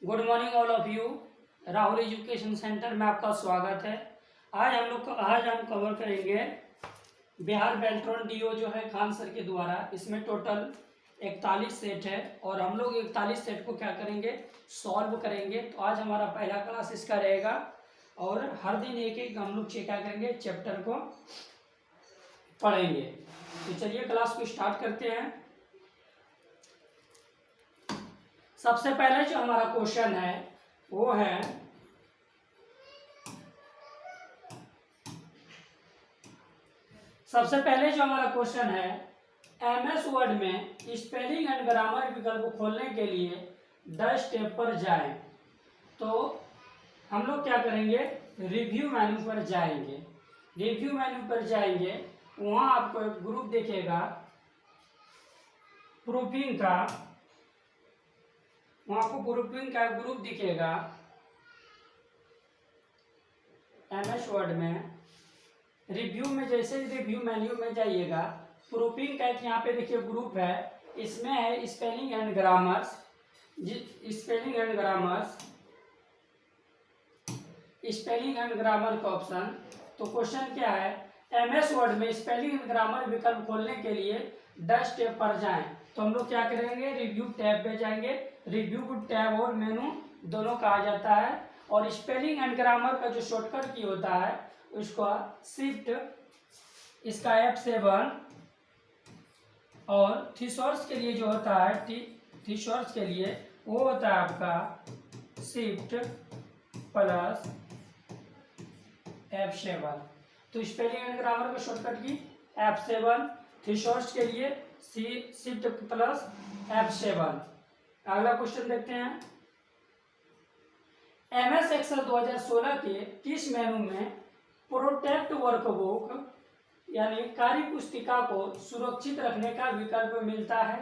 Good morning all of you. Rahul education centre में आपका स्वागत है। आज हम कवर करेंगे बिहार बेल्ट्रॉन डीओ जो है खान सर के द्वारा। इसमें टोटल 41 सेट है और हम लोग 41 सेट को क्या करेंगे, सॉल्व करेंगे। तो आज हमारा पहला क्लास इसका रहेगा और हर दिन एक एक हम लोग क्या करेंगे, चैप्टर को पढ़ेंगे। तो चलिए क्लास को स्टार्ट करते हैं। सबसे पहले जो हमारा क्वेश्चन है वो है एमएस वर्ड में स्पेलिंग एंड ग्रामर विकल्प खोलने के लिए 10 स्टेप पर जाएं। तो हम लोग क्या करेंगे, रिव्यू मेन्यू पर जाएंगे। रिव्यू मेन्यू पर जाएंगे, वहां आपको एक ग्रुप दिखेगा प्रूफिंग का, वहां आपको प्रूफिंग का ग्रुप दिखेगा एमएस वर्ड में। रिव्यू में जैसे रिव्यू मेन्यू में जाइएगा, प्रूफिंग का एक यहाँ पे देखिए ग्रुप है, इसमें है spelling and grammars. Spelling and grammar का ऑप्शन। तो क्वेश्चन क्या है, एमएस वर्ड में स्पेलिंग एंड ग्रामर विकल्प खोलने के लिए 10 स्टेप पर जाएं। तो हम लोग क्या करेंगे, रिव्यू टैब पे जाएंगे। रिव्यू को टैब और मेनू दोनों कहा जाता है। और स्पेलिंग एंड ग्रामर का जो शॉर्टकट की होता है उसका शिफ्ट, इसका F7, और थीसॉर्स के लिए जो होता है थीसॉर्स के लिए वो होता है आपका शिफ्ट प्लस F7। तो स्पेलिंग एंड ग्रामर का शॉर्टकट की F7, थीसॉर्स के लिए शिफ्ट प्लस F7। अगला क्वेश्चन देखते हैं। एमएस एक्सेल 2016 के किस मेनू में प्रोटेक्ट वर्कबुक यानी कार्य पुस्तिका को सुरक्षित रखने का विकल्प मिलता है?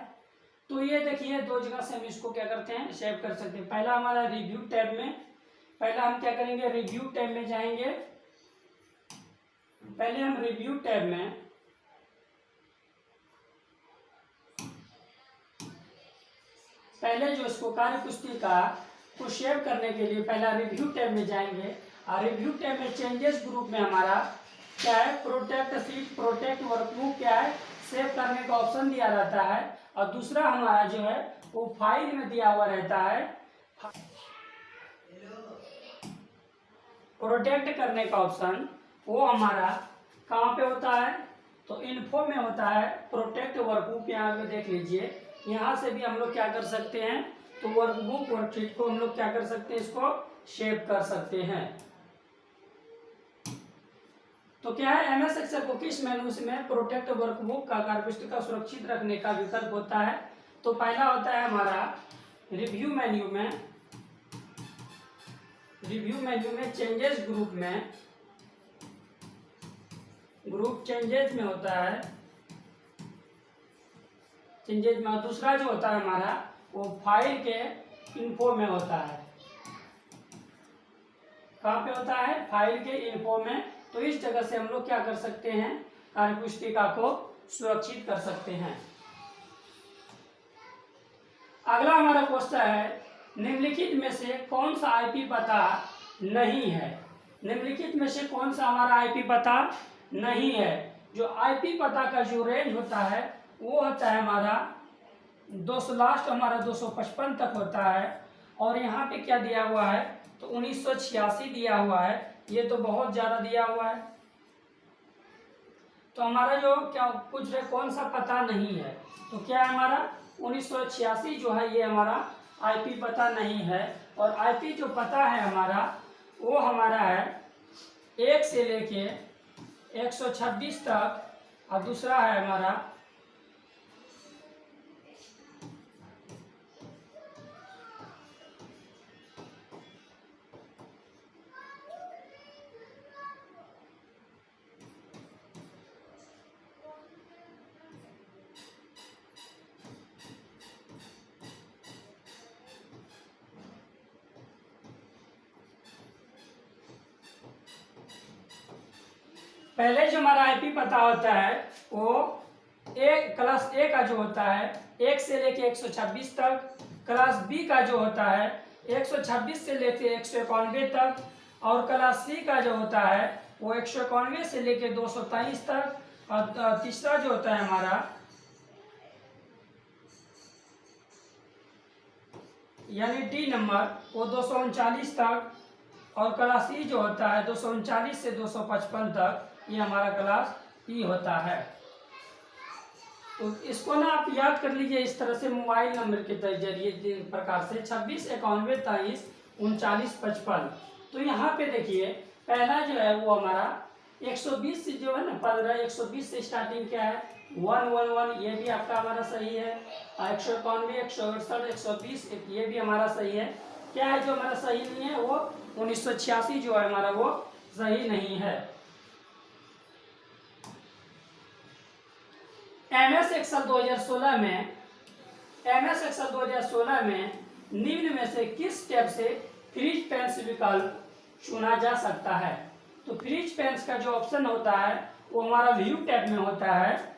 तो ये देखिए, दो जगह से हम इसको क्या करते हैं, सेव कर सकते हैं। पहला हमारा रिव्यू टैब में, पहला हम क्या करेंगे, रिव्यू टैब में जाएंगे। पहले हम रिव्यू टैब में पहले जो इसको कार्य पुस्तिका को सेव करने के लिए पहला रिव्यू टैब में जाएंगे। और रिव्यू टैब में चेंजेस ग्रुप में हमारा क्या है, प्रोटेक्ट शीट, प्रोटेक्ट वर्कबुक क्या है, सेव करने का ऑप्शन दिया रहता है। और दूसरा हमारा जो है वो फाइल में दिया हुआ रहता है, प्रोटेक्ट करने का ऑप्शन वो हमारा कहाँ पे होता है, तो इन्फो में होता है। प्रोटेक्ट वर्कबुक यहाँ पे देख लीजिए, यहाँ से भी हम लोग क्या कर सकते हैं, तो वर्कबुक वर्कशीट को हम लोग क्या कर सकते हैं, इसको शेप कर सकते हैं। तो क्या है, एमएस एक्सेल को किस मेनू में प्रोटेक्ट वर्कबुक का कार्यपुस्तिका सुरक्षित रखने का विकल्प होता है? तो पहला होता है हमारा रिव्यू मेन्यू में चेंजेस ग्रुप में, ग्रुप चेंजेस में होता है, चेंजेस में। और दूसरा जो होता है हमारा वो फाइल के इन्फो में होता है। कहाँ पे होता है, फाइल के इन्फो में। तो इस जगह से हम लोग क्या कर सकते हैं, कार्यपुस्तिका को सुरक्षित कर सकते हैं। अगला हमारा क्वेश्चन है, निम्नलिखित में से कौन सा आईपी पता नहीं है? निम्नलिखित में से कौन सा हमारा आईपी पता नहीं है? जो आईपी पता का जो रेंज होता है वो होता है हमारा 200, लास्ट हमारा 255 तक होता है। और यहाँ पे क्या दिया हुआ है, तो 1986 दिया हुआ है। ये तो बहुत ज्यादा दिया हुआ है। तो हमारा जो क्या पूछ रहे, कौन सा पता नहीं है, तो क्या है हमारा 1986 जो है ये हमारा आईपी पता नहीं है। और आईपी जो पता है हमारा वो हमारा है 1 से लेके 126 तक। और दूसरा है हमारा पहले जो हमारा आईपी पता होता है वो क्लास ए का जो होता है 1 से लेके 126 तक। क्लास बी का जो होता है 126 से लेके 191 तक, और क्लास सी का जो होता है वो 191 से लेके 223 तक, और तीसरा जो होता है हमारा यानी डी नंबर वो 239 तक, और क्लास ई जो होता है 239 से 255 तक, ये हमारा क्लास ई होता है। तो इसको ना आप याद कर लीजिए इस तरह से, मोबाइल नंबर के जरिए प्रकार से 26 91 23 39 55। तो यहाँ पे देखिए पहला जो है वो हमारा 120 से जो है ना 15, 120 से स्टार्टिंग क्या है 111, ये भी आपका हमारा सही है। 191 168 120 ये भी हमारा सही है। क्या है जो हमारा सही नहीं है, वो 1986 जो है हमारा वो सही नहीं है। MS एक्सेल 2016 में निम्न में से किस टैब से फ्रीज पेंस विकल्प चुना जा सकता है? तो फ्रीज पेंस का जो ऑप्शन होता है वो हमारा व्यू टैब में होता है।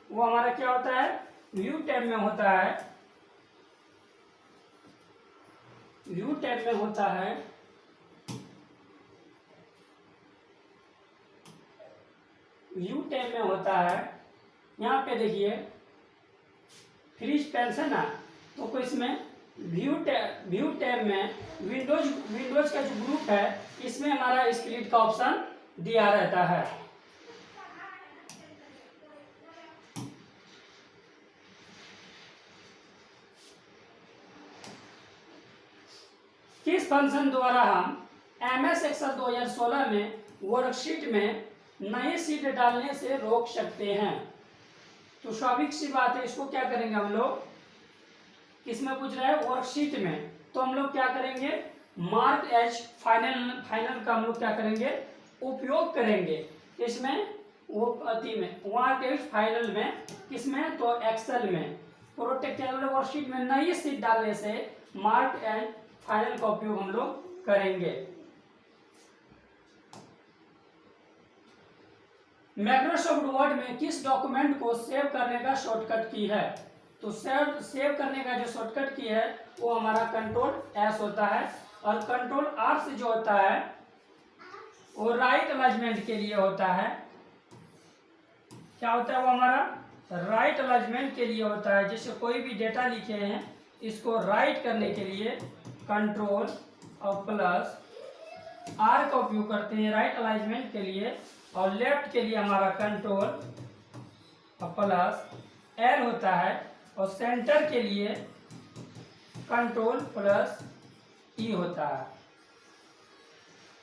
वो हमारा क्या होता है, व्यू टैब में होता है। व्यू टैब में होता है। व्यू टैब में होता है। यहाँ पे देखिए फ्रीज पेंस है ना, तो कोई इसमें व्यू टैब में विंडोज का जो ग्रुप है इसमें हमारा स्प्लिट का ऑप्शन दिया रहता है। किस फंक्शन द्वारा हम MS एक्सेल 2016 में वर्कशीट में नई सीट डालने से रोक सकते हैं? तो स्वाभाविक सी बात है, इसको क्या करेंगे हम लोग, किसमें पूछ रहा है, वर्कशीट में। तो हम लोग क्या करेंगे, मार्क एज फाइनल का हम लोग क्या करेंगे, उपयोग करेंगे। इसमें वो अति में मार्क एज फाइनल में, किसमें, तो एक्सेल में। प्रोटेक्टेबल वर्कशीट में नई सीट डालने से मार्क एज फाइनल का उपयोग हम लोग करेंगे। माइक्रोसॉफ्ट वर्ड में किस डॉक्यूमेंट को सेव करने का शॉर्टकट की है? तो सेव करने का जो शॉर्टकट की है वो हमारा Ctrl+S होता है, और Ctrl+R से जो होता है वो राइट अलाइनमेंट के लिए होता है। क्या होता है वो हमारा राइट अलाइनमेंट के लिए होता है। जैसे कोई भी डेटा लिखे हैं इसको राइट करने के लिए Ctrl और +R का उपयोग करते हैं राइट अलाइनमेंट के लिए, और लेफ्ट के लिए हमारा Ctrl और +L होता है, और सेंटर के लिए Ctrl+E होता है।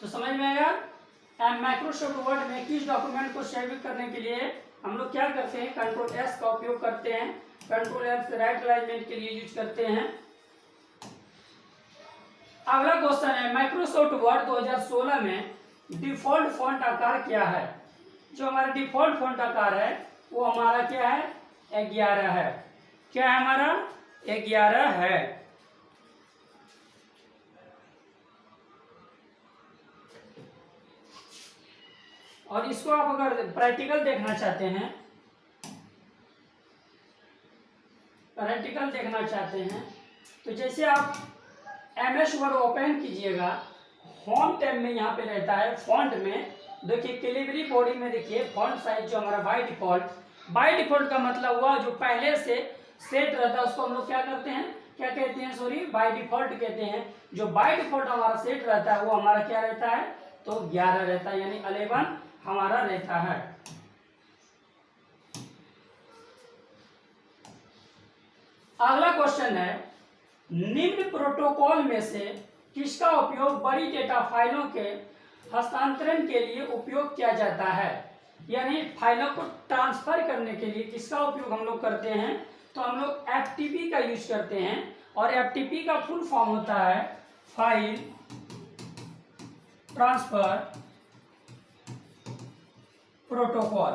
तो समझ में आएगा। माइक्रोसॉफ्ट वर्ड में किस डॉक्यूमेंट को सेव करने के लिए हम लोग क्या करते हैं, Ctrl+S का उपयोग करते हैं, Ctrl+L से राइट अलाइनमेंट के लिए यूज करते हैं। अगला क्वेश्चन है, माइक्रोसॉफ्ट वर्ड 2016 में डिफॉल्ट फॉन्ट आकार क्या है? जो हमारा डिफॉल्ट फॉन्ट आकार है वो हमारा क्या है, 11 है। क्या है हमारा, 11 है। और इसको आप अगर प्रैक्टिकल देखना चाहते हैं, तो जैसे आप MS वर्ड ओपन कीजिएगा, होम टैब में यहाँ पे रहता है फॉन्ट में, देखिए कैलिबरी बॉडी में देखिए फॉन्ट साइज जो हमारा बाय डिफॉल्ट का मतलब हुआ जो पहले से सेट रहता है उसको हम लोग क्या करते हैं, क्या कहते हैं, सॉरी बाय डिफॉल्ट कहते हैं। जो बाय डिफॉल्ट हमारा सेट रहता है वो हमारा क्या रहता है, तो 11 रहता है, यानी 11 हमारा रहता है। अगला क्वेश्चन है, निम्न प्रोटोकॉल में से किसका उपयोग बड़ी डेटा फाइलों के हस्तांतरण के लिए उपयोग किया जाता है? यानी फाइलों को ट्रांसफर करने के लिए किसका उपयोग हम लोग करते हैं, तो हम लोग FTP का यूज करते हैं। और FTP का फुल फॉर्म होता है फाइल ट्रांसफर प्रोटोकॉल।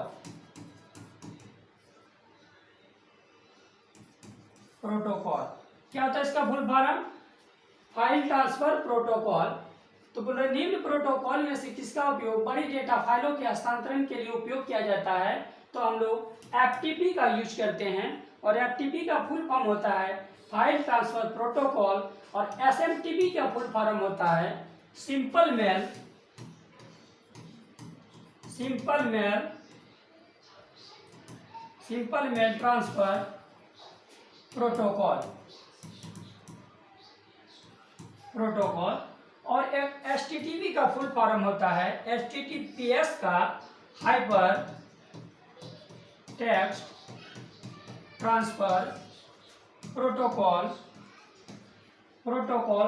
क्या होता है इसका full form, file transfer protocol. तो बोल रहे निम्न प्रोटोकॉल में से किसका उपयोग बड़ी डेटा फाइलों के हस्तांतरण के लिए उपयोग किया जाता है? तो हम लोग FTP का यूज करते हैं। और एफटीपी का फुल फॉर्म होता है फाइल ट्रांसफर प्रोटोकॉल, और एसएमटीपी का फुल फॉर्म होता है सिंपल मेल ट्रांसफर प्रोटोकॉल। और एक एचटीटीपी का फुल फॉर्म होता है एचटीटीपीएस का हाइपर टेक्स्ट ट्रांसफर प्रोटोकॉल,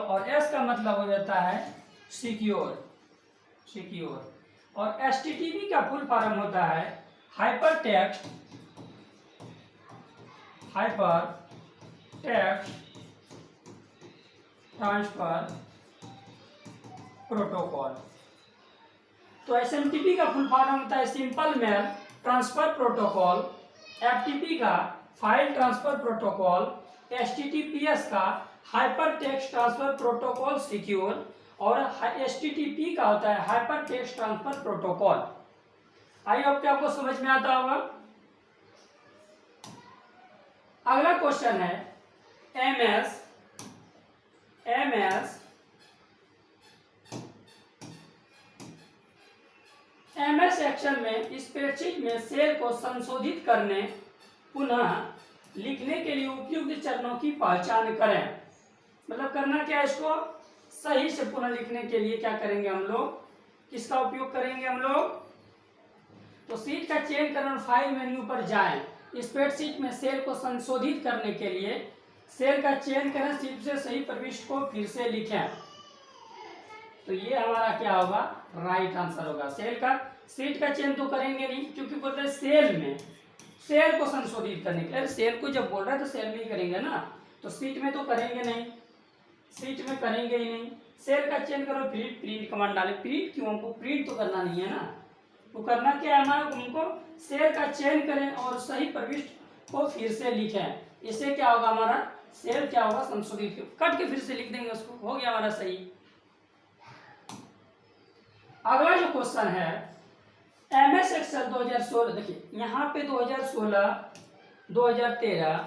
और एस का मतलब हो जाता है सिक्योर। और एचटीटीपी का फुल फॉर्म होता है हाइपर टेक्स्ट ट्रांसफर प्रोटोकॉल। तो एसएमटीपी का फुल फॉर्म होता है simple mail transfer protocol, FTP का फाइल ट्रांसफर प्रोटोकॉल, एचटीटीपीएस का hyper text transfer protocol secure, और एचटीटीपी का होता है hyper text transfer protocol. I hope कि आपको समझ में आता होगा। अगला क्वेश्चन है एमएस एक्सेल में स्प्रेडशीट में सेल को संशोधित करने पुनः लिखने के लिए उपयुक्त चरणों की पहचान करें। मतलब करना क्या है, इसको सही से पुनः लिखने के लिए क्या करेंगे हम लोग, किसका उपयोग करेंगे हम लोग। तो सीट का चयन करें, फाइल मेन्यू पर जाएं, स्प्रेडशीट में सेल को संशोधित करने के लिए सेल का चयन करें, सीट से सही प्रविष्टि को फिर से लिखें। तो ये हमारा क्या होगा, राइट आंसर होगा। सीट का चयन तो करेंगे नहीं, क्योंकि बोलते हैं सेल में सेल को संशोधित करने के लिए। सेल को जब बोल रहा है तो सेल में ही करेंगे ना, तो सीट में तो करेंगे नहीं, सीट में करेंगे ही नहीं। सेल का चयन करो, प्रिंट कमांड डाले। प्रिंट क्यों, हमको प्रिंट तो करना नहीं है ना, तो करना क्या है हमारा, हमको सेल का चयन करें और सही प्रविष्टि को फिर से लिखें। इससे क्या होगा, हमारा सेल क्या होगा, संशोधित कट के फिर से लिख देंगे उसको, हो गया हमारा सही। अगला जो क्वेश्चन है एमएस एक्सेल 2016, देखिए यहाँ पे 2016, 2013,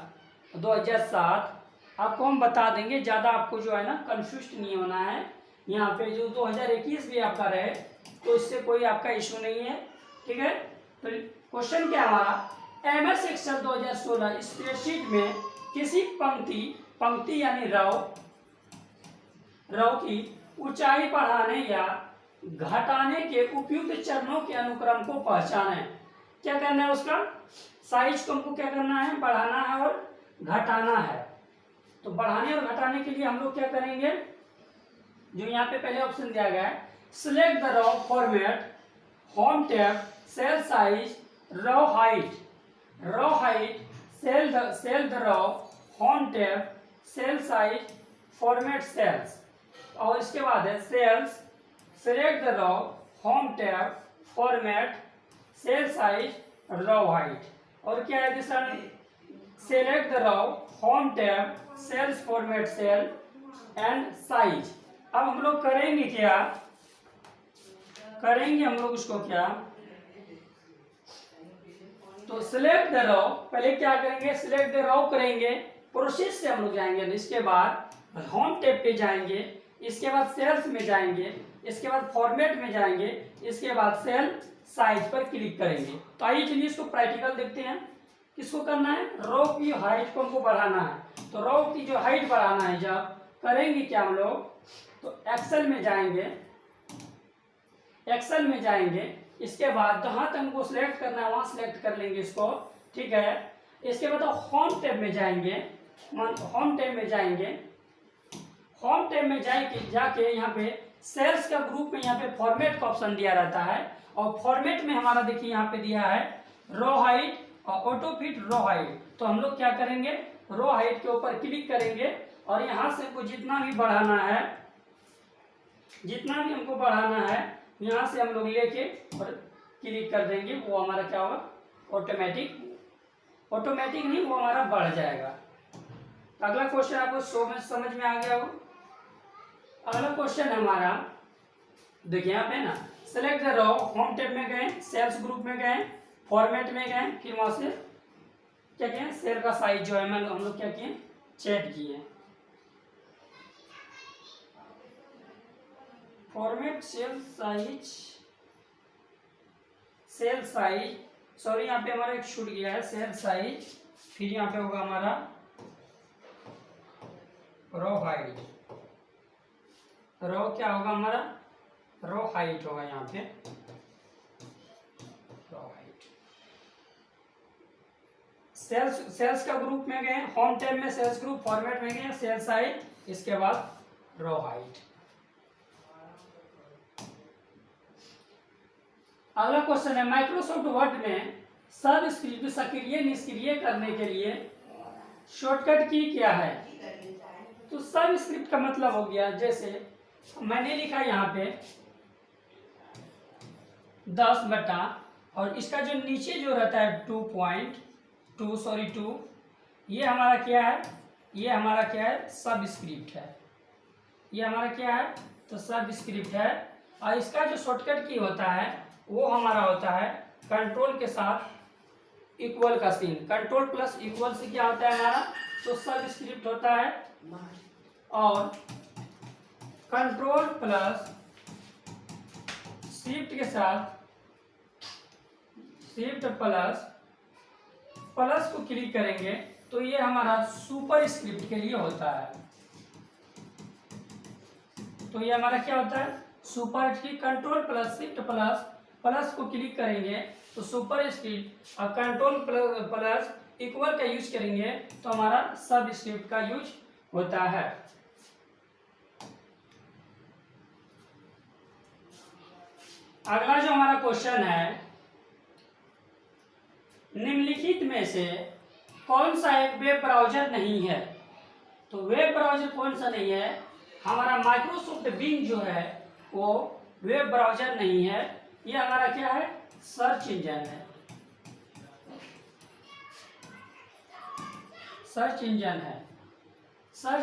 2007 आपको हम बता देंगे, ज्यादा आपको जो है ना कंफ्यूज नहीं होना है। यहाँ पे जो 2021 भी आपका रहे तो इससे कोई आपका इश्यू नहीं है, ठीक है। तो क्वेश्चन क्या हमारा, एमएस एक्सेल 2016 स्प्रेडशीट में किसी पंक्ति यानी रो की ऊंचाई बढ़ाने या घटाने के उपयुक्त चरणों के अनुक्रम को पहचाने। क्या करना है, उसका साइज को हमको क्या करना है, बढ़ाना है और घटाना है। तो बढ़ाने और घटाने के लिए हम लोग क्या करेंगे, जो यहाँ पे पहले ऑप्शन दिया गया है, select the row format, home tab, cell size, row height, cell the row, home tab, cell size, format cells. और इसके बाद है cells, select the row, home tab, format, cell size, row height. और क्या है दूसरा, select the row, home tab, cells, format cell and size. अब हम लोग करेंगे क्या, हम लोग उसको क्या, तो सिलेक्ट द रो, पहले क्या करेंगे, सिलेक्ट द रो करेंगे, प्रोसेस से हम लोग जाएंगे, इसके बाद होम टैब पे जाएंगे, इसके बाद सेल्स में जाएंगे, इसके बाद फॉर्मेट में जाएंगे, इसके बाद सेल साइज पर क्लिक करेंगे। तो आइए चलिए इसको प्रैक्टिकल देखते हैं। किसको करना है, रो की हाइट को हमको बढ़ाना है। तो रो की जो हाइट बढ़ाना है, जब करेंगे क्या हम लोग, तो एक्सेल में जाएंगे, इसके बाद जहां तक हमको सिलेक्ट करना है वहां सिलेक्ट कर लेंगे इसको, ठीक है। इसके बाद होम टैब में जाके यहाँ पे सेल्स का ग्रुप में यहाँ पे फॉर्मेट का ऑप्शन दिया रहता है, और फॉर्मेट में हमारा देखिए यहाँ पे दिया है रो हाइट और ऑटो फिट रो हाइट। तो हम लोग क्या करेंगे, रो हाइट के ऊपर क्लिक करेंगे और यहाँ से हमको जितना भी बढ़ाना है यहाँ से हम लोग लेके और क्लिक कर देंगे, वो हमारा क्या होगा, ऑटोमेटिक नहीं, वो हमारा बढ़ जाएगा। अगला क्वेश्चन आपको समझ में आ गया हो। अगला क्वेश्चन हमारा देखिए यहाँ पे ना, select the row, home tab में गए, सेल्स ग्रुप में गए, फॉर्मेट में गए, फिर वहां से क्या किए, सेल का साइज जो है हम लोग क्या किए, चेक किए। फॉर्मेट सेल साइज सॉरी यहाँ पे हमारा एक छूट गया है, सेल साइज, फिर यहाँ पे होगा हमारा रो हाइट। रो क्या होगा हमारा, रो हाइट होगा यहाँ पे, रो हाइट। सेल्स का ग्रुप में गए, होम टैब में सेल्स ग्रुप फॉर्मेट में गए, सेल साइज, इसके बाद रो हाइट। अगला क्वेश्चन है, माइक्रोसॉफ्ट वर्ड में सब स्क्रिप्ट सक्रिय निष्क्रिय करने के लिए शॉर्टकट की क्या है। तो सब स्क्रिप्ट का मतलब हो गया, जैसे मैंने लिखा यहाँ पे 10 बटा, और इसका जो नीचे जो रहता है 2, ये हमारा क्या है, ये हमारा क्या है, सब स्क्रिप्ट है। ये हमारा क्या है, तो सब स्क्रिप्ट है। और इसका जो शॉर्टकट की होता है वो हमारा होता है कंट्रोल के साथ इक्वल का सीन। कंट्रोल प्लस इक्वल से क्या होता है हमारा, तो सब स्क्रिप्ट होता है, और कंट्रोल प्लस शिफ्ट के साथ शिफ्ट प्लस को क्लिक करेंगे तो ये हमारा सुपर स्क्रिप्ट के लिए होता है। तो ये हमारा क्या होता है, super script. Control plus shift plus को क्लिक करेंगे तो सुपर स्क्रिप्ट, और कंट्रोल प्लस इक्वल का यूज करेंगे तो हमारा सब स्क्रिप्ट का यूज होता है। अगला जो हमारा क्वेश्चन है, निम्नलिखित में से कौन सा एक वेब ब्राउजर नहीं है। तो वेब ब्राउजर कौन सा नहीं है, हमारा माइक्रोसॉफ्ट बिंग जो है वो वेब ब्राउजर नहीं है। ये हमारा क्या है, सर्च इंजन है। सर्च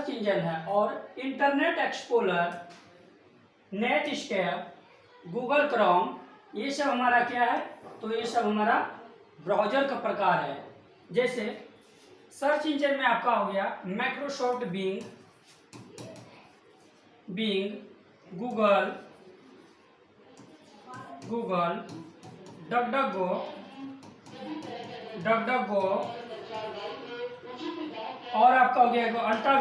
इंजन है। और internet Explorer, Netscape, Google Chrome, ये सब हमारा क्या है, तो ये सब हमारा ब्राउजर का प्रकार है। जैसे सर्च इंजन में आपका हो गया माइक्रोसॉफ्ट बिंग, गूगल, डकडकगो, और आपका हो गया अल्टा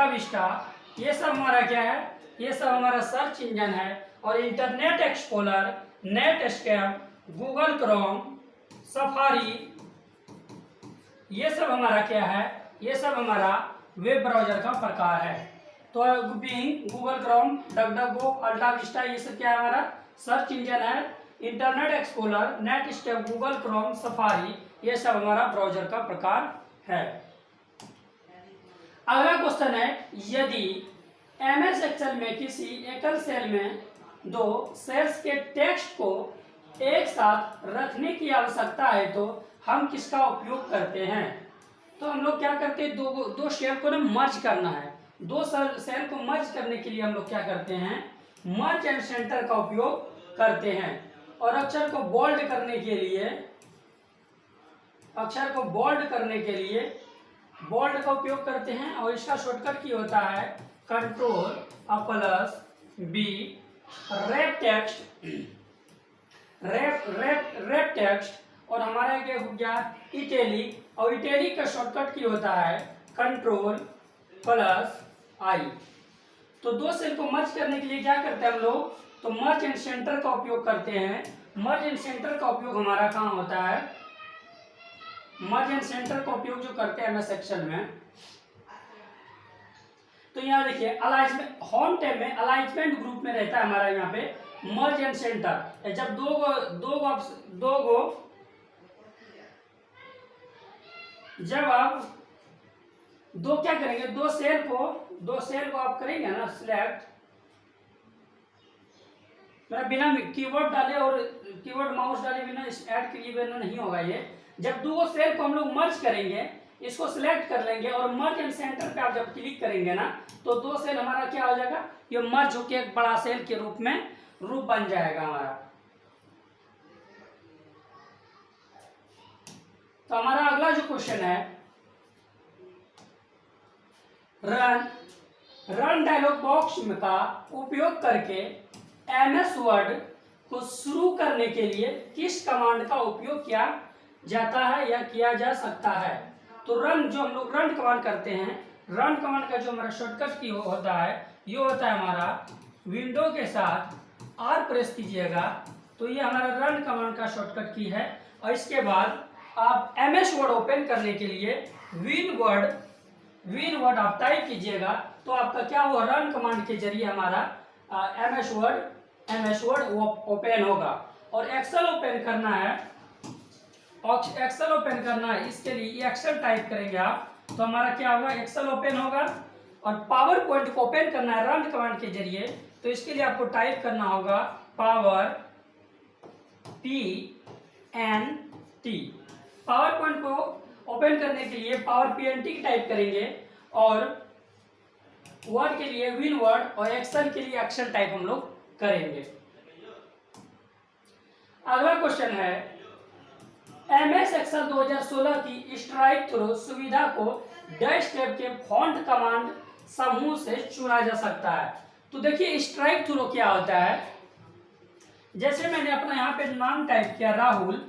विस्टा। ये सब हमारा क्या है, ये सब हमारा सर्च इंजन है। और internet Explorer, Netscape, Google Chrome, Safari, ये सब हमारा क्या है, ये सब हमारा वेब ब्राउजर का प्रकार है। तो Bing, Google Chrome, DuckDuckGo, AltaVista, ये सब क्या है, हमारा सर्च इंजन है। Internet Explorer, Netscape, Google Chrome, Safari, ये सब हमारा ब्राउजर का प्रकार है। अगला क्वेश्चन है, यदि एमएस एक्सेल में किसी एकल सेल में 2 सेल्स के टेक्स्ट को एक साथ रखने की आवश्यकता है तो हम किसका उपयोग करते हैं। तो हम लोग क्या करते हैं, दो सेल को ना मर्ज करना है। 2 सेल को मर्ज करने के लिए हम लोग क्या करते हैं, मर्ज एंड सेंटर का उपयोग करते हैं। और अक्षर को बोल्ड करने के लिए बोल्ड का उपयोग करते हैं। और इसका शॉर्टकट की होता है control plus B, wrap text, और हमारा क्या हो गया इटैलिक। और इटैलिक का शॉर्टकट की होता है कंट्रोल प्लस आई। तो 2 सेल को मर्ज करने के लिए क्या करते हैं हम लोग, तो मर्ज एंड सेंटर का उपयोग करते हैं। मर्ज एंड सेंटर का उपयोग हमारा कहाँ होता है, मर्ज एंड सेंटर का उपयोग जो करते हैं एमएस एक्सेल में। तो यहाँ देखिए अलाइनमेंट, होम टैब में अलाइनमेंट ग्रुप में रहता है हमारा यहाँ पे मर्ज एंड सेंटर। जब जब आप क्या करेंगे, 2 सेल को आप करेंगे ना सिलेक्ट, मेरा बिना कीबोर्ड डाले और कीबोर्ड माउस डाले बिना ऐड किए बिना नहीं होगा ये। जब 2 सेल को हम लोग मर्ज करेंगे, इसको सिलेक्ट कर लेंगे और मर्ज एंड सेंटर पे आप जब क्लिक करेंगे ना तो 2 सेल हमारा क्या हो जाएगा, ये मर्ज होकर एक बड़ा सेल के रूप बन जाएगा हमारा। तो हमारा अगला जो क्वेश्चन है, रन डायलॉग बॉक्स का उपयोग करके एमएस वर्ड को शुरू करने के लिए किस कमांड का उपयोग किया जाता है या किया जा सकता है। तो रन, जो हम लोग रन कमांड करते हैं, रन कमांड का जो हमारा शॉर्टकट की होता है, ये होता है हमारा विंडो के साथ आर प्रेस कीजिएगा, तो ये हमारा रन कमांड का शॉर्टकट की है। और इसके बाद आप एमएस वर्ड ओपन करने के लिए विन वर्ड आप टाइप कीजिएगा, तो आपका क्या हुआ, रन कमांड के जरिए हमारा एमएस वर्ड ओपन होगा। और एक्सेल ओपन करना है, इसके लिए एक्सेल टाइप करेंगे आप, तो हमारा क्या होगा, एक्सेल ओपन होगा। और पावर पॉइंट को ओपन करना है रन कमांड के जरिए, तो इसके लिए आपको टाइप करना होगा पावर PNT। पावर पॉइंट को ओपन करने के लिए पावर PNT टाइप करेंगे, और वर्ड के लिए विन वर्ड, और एक्सेल के लिए एक्सेल टाइप हम लोग करेंगे। अगला क्वेश्चन है, एमएस एक्सेल 2016 की स्ट्राइक थ्रू सुविधा को डैश टैब के फॉन्ट कमांड समूह से चुना जा सकता है। तो देखिए स्ट्राइक थ्रू क्या होता है, जैसे मैंने अपना यहाँ पे नाम टाइप किया राहुल,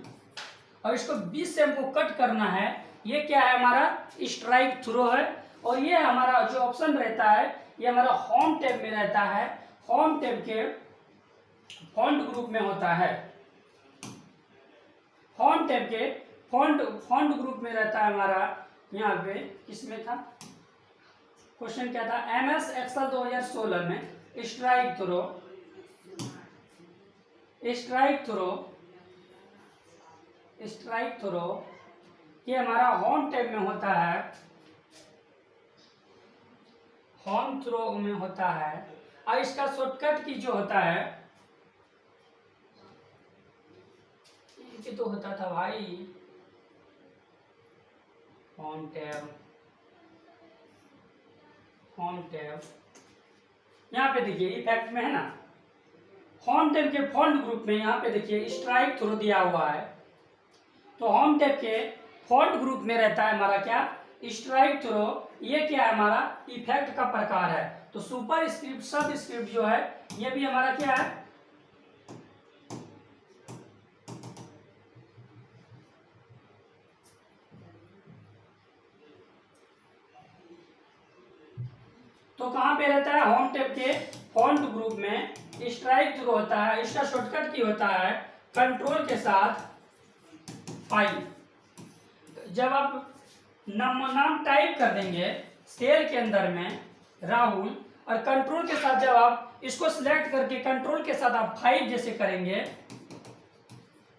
और इसको 20 से हमको कट करना है, ये क्या है, हमारा स्ट्राइक थ्रू है। और ये हमारा जो ऑप्शन रहता है, ये हमारा होम टैब में रहता है, होम टैब के फॉन्ट ग्रुप में होता है, होम टैब के फॉन्ट ग्रुप में रहता है हमारा। यहाँ पे किसमें था क्वेश्चन, क्या था, एमएस एक्सेल 2016 में स्ट्राइक थ्रो ये हमारा होम टैब में होता है, होम थ्रो में होता है। और इसका शॉर्टकट की जो होता है, ये तो होता था भाई होम टैब, यहाँ पे देखिए इफेक्ट में है ना, होम टैब के फॉन्ट ग्रुप में यहाँ पे देखिए स्ट्राइक थ्रू दिया हुआ है। तो होम टैब के फॉन्ट ग्रुप में रहता है हमारा क्या, स्ट्राइक थ्रू। ये क्या है, हमारा इफेक्ट का प्रकार है। तो सुपर स्क्रिप्ट, सब स्क्रिप्ट जो है, ये भी हमारा क्या है, तो कहां पे रहता है, होम टैब के फॉन्ट ग्रुप में स्ट्राइक थ्रू होता है। इसका शॉर्टकट की होता है कंट्रोल के साथ 5। जब आप नाम टाइप कर देंगे सेल के अंदर में राहुल, और कंट्रोल के साथ जब आप इसको सिलेक्ट करके कंट्रोल के साथ आप 5 जैसे करेंगे,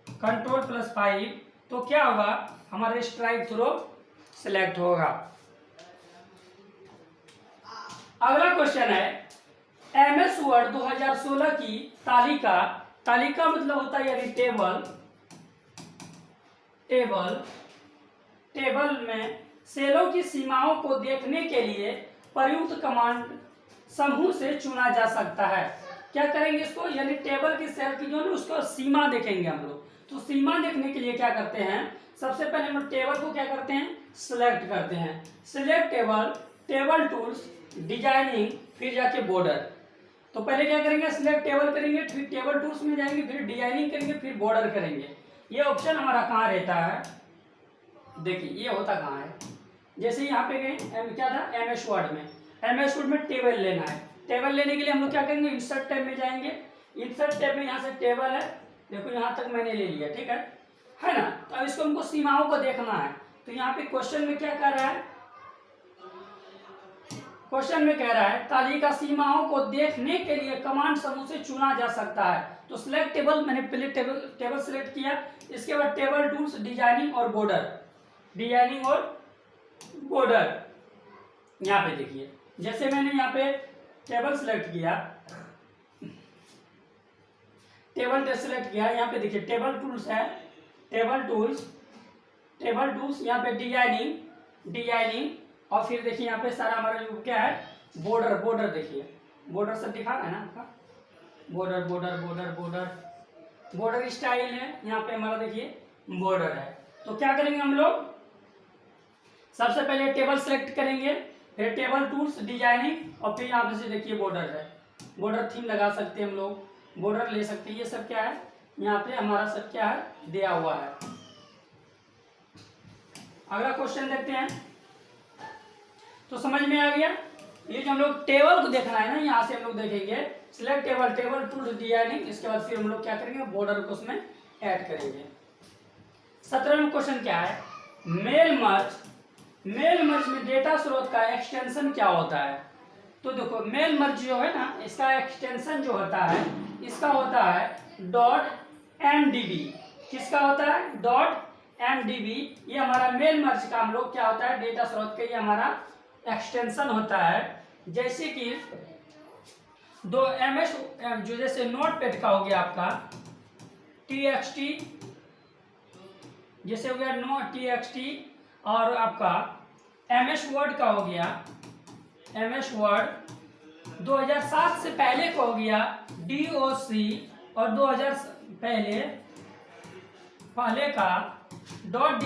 कंट्रोल +5, तो क्या होगा, हमारा स्ट्राइक थ्रू सिलेक्ट होगा। अगला क्वेश्चन है, एमएस वर्ड 2016 की तालिका मतलब होता है यानी टेबल में सेलों की सीमाओं को देखने के लिए प्रयुक्त कमांड समूह से चुना जा सकता है। क्या करेंगे इसको, यानी टेबल की सेल की जो है उसको सीमा देखेंगे हम लोग। तो सीमा देखने के लिए क्या करते हैं, सबसे पहले हम लोग टेबल को क्या करते हैं, सिलेक्ट करते हैं। सिलेक्ट टेबल टूल्स, डिजाइनिंग, फिर जाके बॉर्डर। तो पहले क्या करेंगे, सिलेक्ट टेबल करेंगे, फिर टेबल टूल्स में जाएंगे, फिर डिजाइनिंग करेंगे, फिर बॉर्डर करेंगे। ये ऑप्शन हमारा कहाँ रहता है, देखिए ये होता कहाँ है, जैसे यहाँ पे गए क्या था, एमएस वर्ड में टेबल लेना है। टेबल लेने के लिए हम लोग क्या करेंगे, इंसर्ट टैब में जाएंगे। इंसर्ट टैब में यहाँ से टेबल है, देखो यहाँ तक मैंने ले लिया, ठीक है ना। तो अब इसको हमको सीमाओं को देखना है। तो यहाँ पे क्वेश्चन में क्या कर रहा है, क्वेश्चन में कह रहा है तालिका सीमाओं को देखने के लिए कमांड समूह से चुना जा सकता है। तो सिलेक्ट टेबल, मैंने पहले टेबल सिलेक्ट किया, इसके बाद टेबल टूल्स, डिजाइनिंग और बॉर्डर। यहाँ पे देखिए, जैसे मैंने यहाँ पे टेबल सिलेक्ट किया, यहाँ पे देखिए टेबल टूल्स है, टेबल टूल्स यहाँ पे डिजाइनिंग, और फिर देखिए यहाँ पे सारा हमारा जो क्या है, बॉर्डर। देखिए बॉर्डर सब दिखा रहा है ना आपका, बॉर्डर स्टाइल है, यहाँ पे हमारा देखिए बॉर्डर है। तो क्या करेंगे हम लोग, सबसे पहले टेबल सेलेक्ट करेंगे, फिर टेबल टूल्स डिजाइनिंग, और फिर यहाँ पे से देखिए बॉर्डर है, बॉर्डर थीम लगा सकते हैं हम लोग, बॉर्डर ले सकते हैं। ये सब क्या है, यहाँ पे हमारा सब क्या है दिया हुआ है। अगला क्वेश्चन देखते हैं। तो समझ में आ गया, ये जो हम लोग टेबल को देखना है ना, यहाँ से हम लोग देखेंगे select table, table tools designing, इसके बाद फिर हम लोग क्या करेंगे, बॉर्डर को उसमें ऐड करेंगे। 17वां क्वेश्चन क्या है, मेल मर्ज। मेल मर्ज में डेटा स्रोत का एक्सटेंशन क्या होता है। तो देखो मेल मर्ज जो है ना, इसका एक्सटेंशन जो होता है, इसका होता है .mdb। किसका होता है, .mdb। ये हमारा मेल मर्ज का हम लोग क्या होता है, डेटा स्रोत का ये हमारा एक्सटेंशन होता है। जैसे कि दो ms जो जैसे नोटपैड का हो गया आपका txt, जैसे हो गया नो txt, और आपका ms वर्ड का हो गया ms वर्ड। 2007 से पहले का हो गया doc, और 2000 पहले का .doc,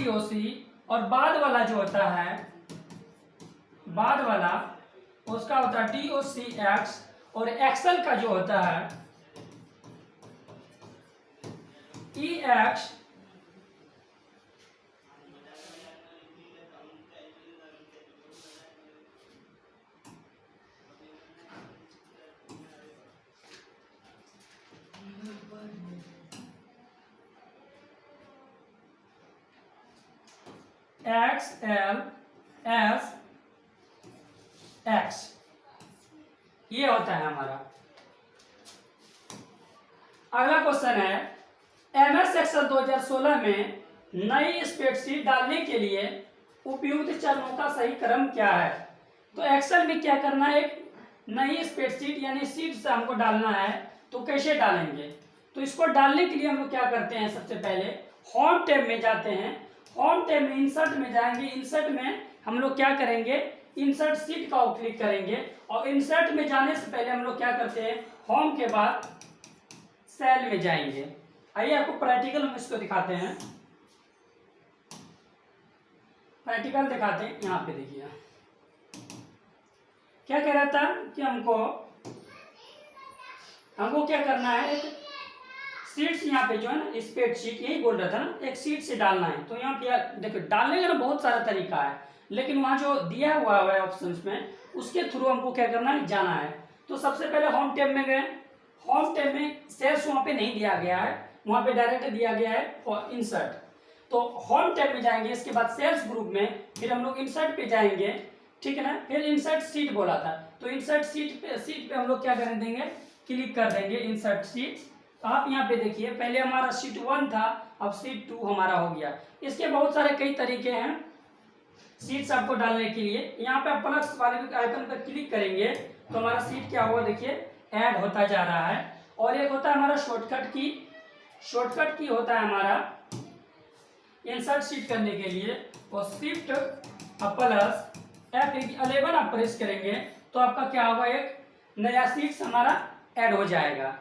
और बाद वाला जो होता है, बाद वाला उसका होता है docx, और एक्सेल का जो होता है ex। XL S X, ये होता है हमारा। अगला क्वेश्चन है, MS एक्सेल 2016 में नई स्प्रेडशीट डालने के लिए उपयुक्त चरणों का सही क्रम क्या है। तो एक्सेल में क्या करना है, एक नई स्प्रेडशीट यानी शीट से हमको डालना है, तो कैसे डालेंगे। तो इसको डालने के लिए हम लोग क्या करते हैं, सबसे पहले होम टैब में जाते हैं, होम टैब में इंसर्ट में जाएंगे, इंसर्ट में हम लोग क्या करेंगे, इंसर्ट शीट का क्लिक करेंगे, और इंसर्ट में जाने से पहले हम लोग क्या करते हैं, होम के बाद सेल में जाएंगे। आइए आपको प्रैक्टिकल हम इसको दिखाते हैं, प्रैक्टिकल दिखाते हैं। यहाँ पे देखिए क्या कह रहा था कि हमको क्या करना है, एक सीट्स यहाँ पे जो है ना, स्प्रेडशीट यही बोल रहा था ना, एक सीट से डालना है। तो यहाँ पे देखो डालने का ना बहुत सारा तरीका है, लेकिन वहाँ जो दिया हुआ है ऑप्शंस में, उसके थ्रू हमको क्या करना है, जाना है। तो सबसे पहले होम टैब में गए, होम टैब में सेल्स वहाँ पे नहीं दिया गया है, वहाँ पे डायरेक्ट दिया गया है इंसर्ट। तो होम टैब में जाएंगे, इसके बाद सेल्स ग्रुप में, फिर हम लोग इंसर्ट पे जाएंगे, ठीक है ना। फिर इंसर्ट सीट बोला था, तो इंसर्ट सीट पे हम लोग क्या कर देंगे, क्लिक कर देंगे इंसर्ट सीट। आप यहाँ पे देखिए पहले हमारा सीट 1 था, अब सीट 2 हमारा हो गया। इसके बहुत सारे कई तरीके हैं सीट्स आपको डालने के लिए। यहाँ पे आप प्लस वाले आइकन पर क्लिक करेंगे तो हमारा सीट क्या हुआ देखिए ऐड होता जा रहा है। और एक होता है हमारा शॉर्टकट की, शॉर्टकट की होता है हमारा इंसर्ट सीट करने के लिए, और शिफ्ट प्लस F11 आप प्रेस करेंगे तो आपका क्या होगा, एक नया सीट हमारा ऐड हो जाएगा।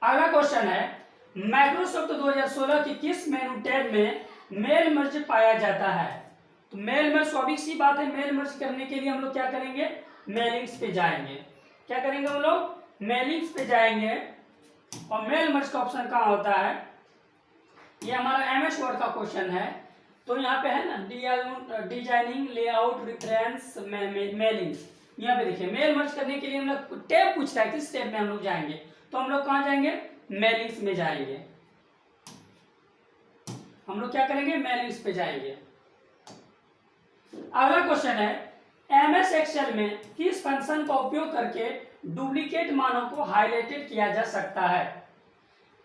अगला क्वेश्चन है, माइक्रोसॉफ्ट 2016 की किस मेनू टैब में मेल मर्ज पाया जाता है। तो मेल मर्ज स्वाभाविक सी बात है, मेल मर्ज करने के लिए हम लोग क्या करेंगे, मेलिंग्स पे जाएंगे। क्या करेंगे हम लोग, मेलिंग्स पे जाएंगे, और मेल मर्ज का ऑप्शन कहाँ होता है, ये हमारा MS वर्ड का क्वेश्चन है। तो यहाँ पे है ना डिजाइनिंग लेआउट रेफरेंस मेलिंग्स, यहाँ पे देखिए मेल मर्ज करने के लिए हम लोग टैब पूछता है, किस टैब में हम लोग जाएंगे, तो हम लोग कहाँ जाएंगे, मेलिंग्स में जाएंगे। हम लोग क्या करेंगे, मेलिंग्स पे जाएंगे। अगला क्वेश्चन है, MS एक्सेल में किस फंक्शन का उपयोग करके डुप्लीकेट मानों को हाईलाइटेड किया जा सकता है।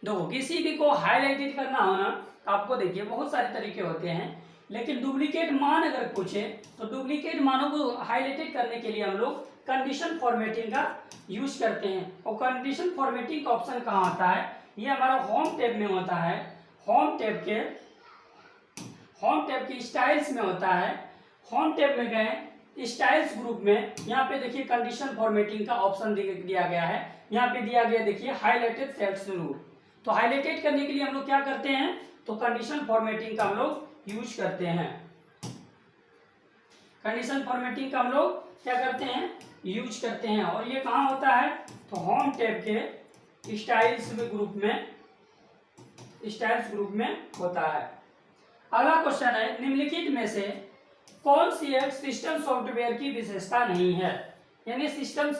देखो किसी भी को हाईलाइटेड करना हो ना, आपको देखिए बहुत सारे तरीके होते हैं, लेकिन डुप्लीकेट मान अगर पूछे तो डुप्लीकेट मानों को हाईलाइटेड करने के लिए हम लोग कंडीशन फॉर्मेटिंग का यूज करते हैं। और कंडीशन फॉर्मेटिंग का ऑप्शन कहाँ होता है, ये हमारा होम टैब में होता है, होम टैब के स्टाइल्स में होता है। होम टैब में गए स्टाइल्स ग्रुप में, यहाँ पे देखिए कंडीशन फॉर्मेटिंग का ऑप्शन दिया गया है, यहाँ पे दिया गया देखिए हाईलाइटेड सेल्स रूल। तो हाईलाइटेड करने के लिए हम लोग क्या करते हैं, तो कंडीशनल फॉर्मेटिंग का हम लोग यूज करते हैं। कंडीशनल फॉर्मेटिंग का हम लोग क्या करते हैं, यूज करते हैं। और ये कहाँ होता है, तो होम टैब के स्टाइल्स ग्रुप में होता है। अगला क्वेश्चन है, निम्नलिखित में से कौन सी एक सिस्टम सॉफ्टवेयर की विशेषता नहीं है, यानी सिस्टम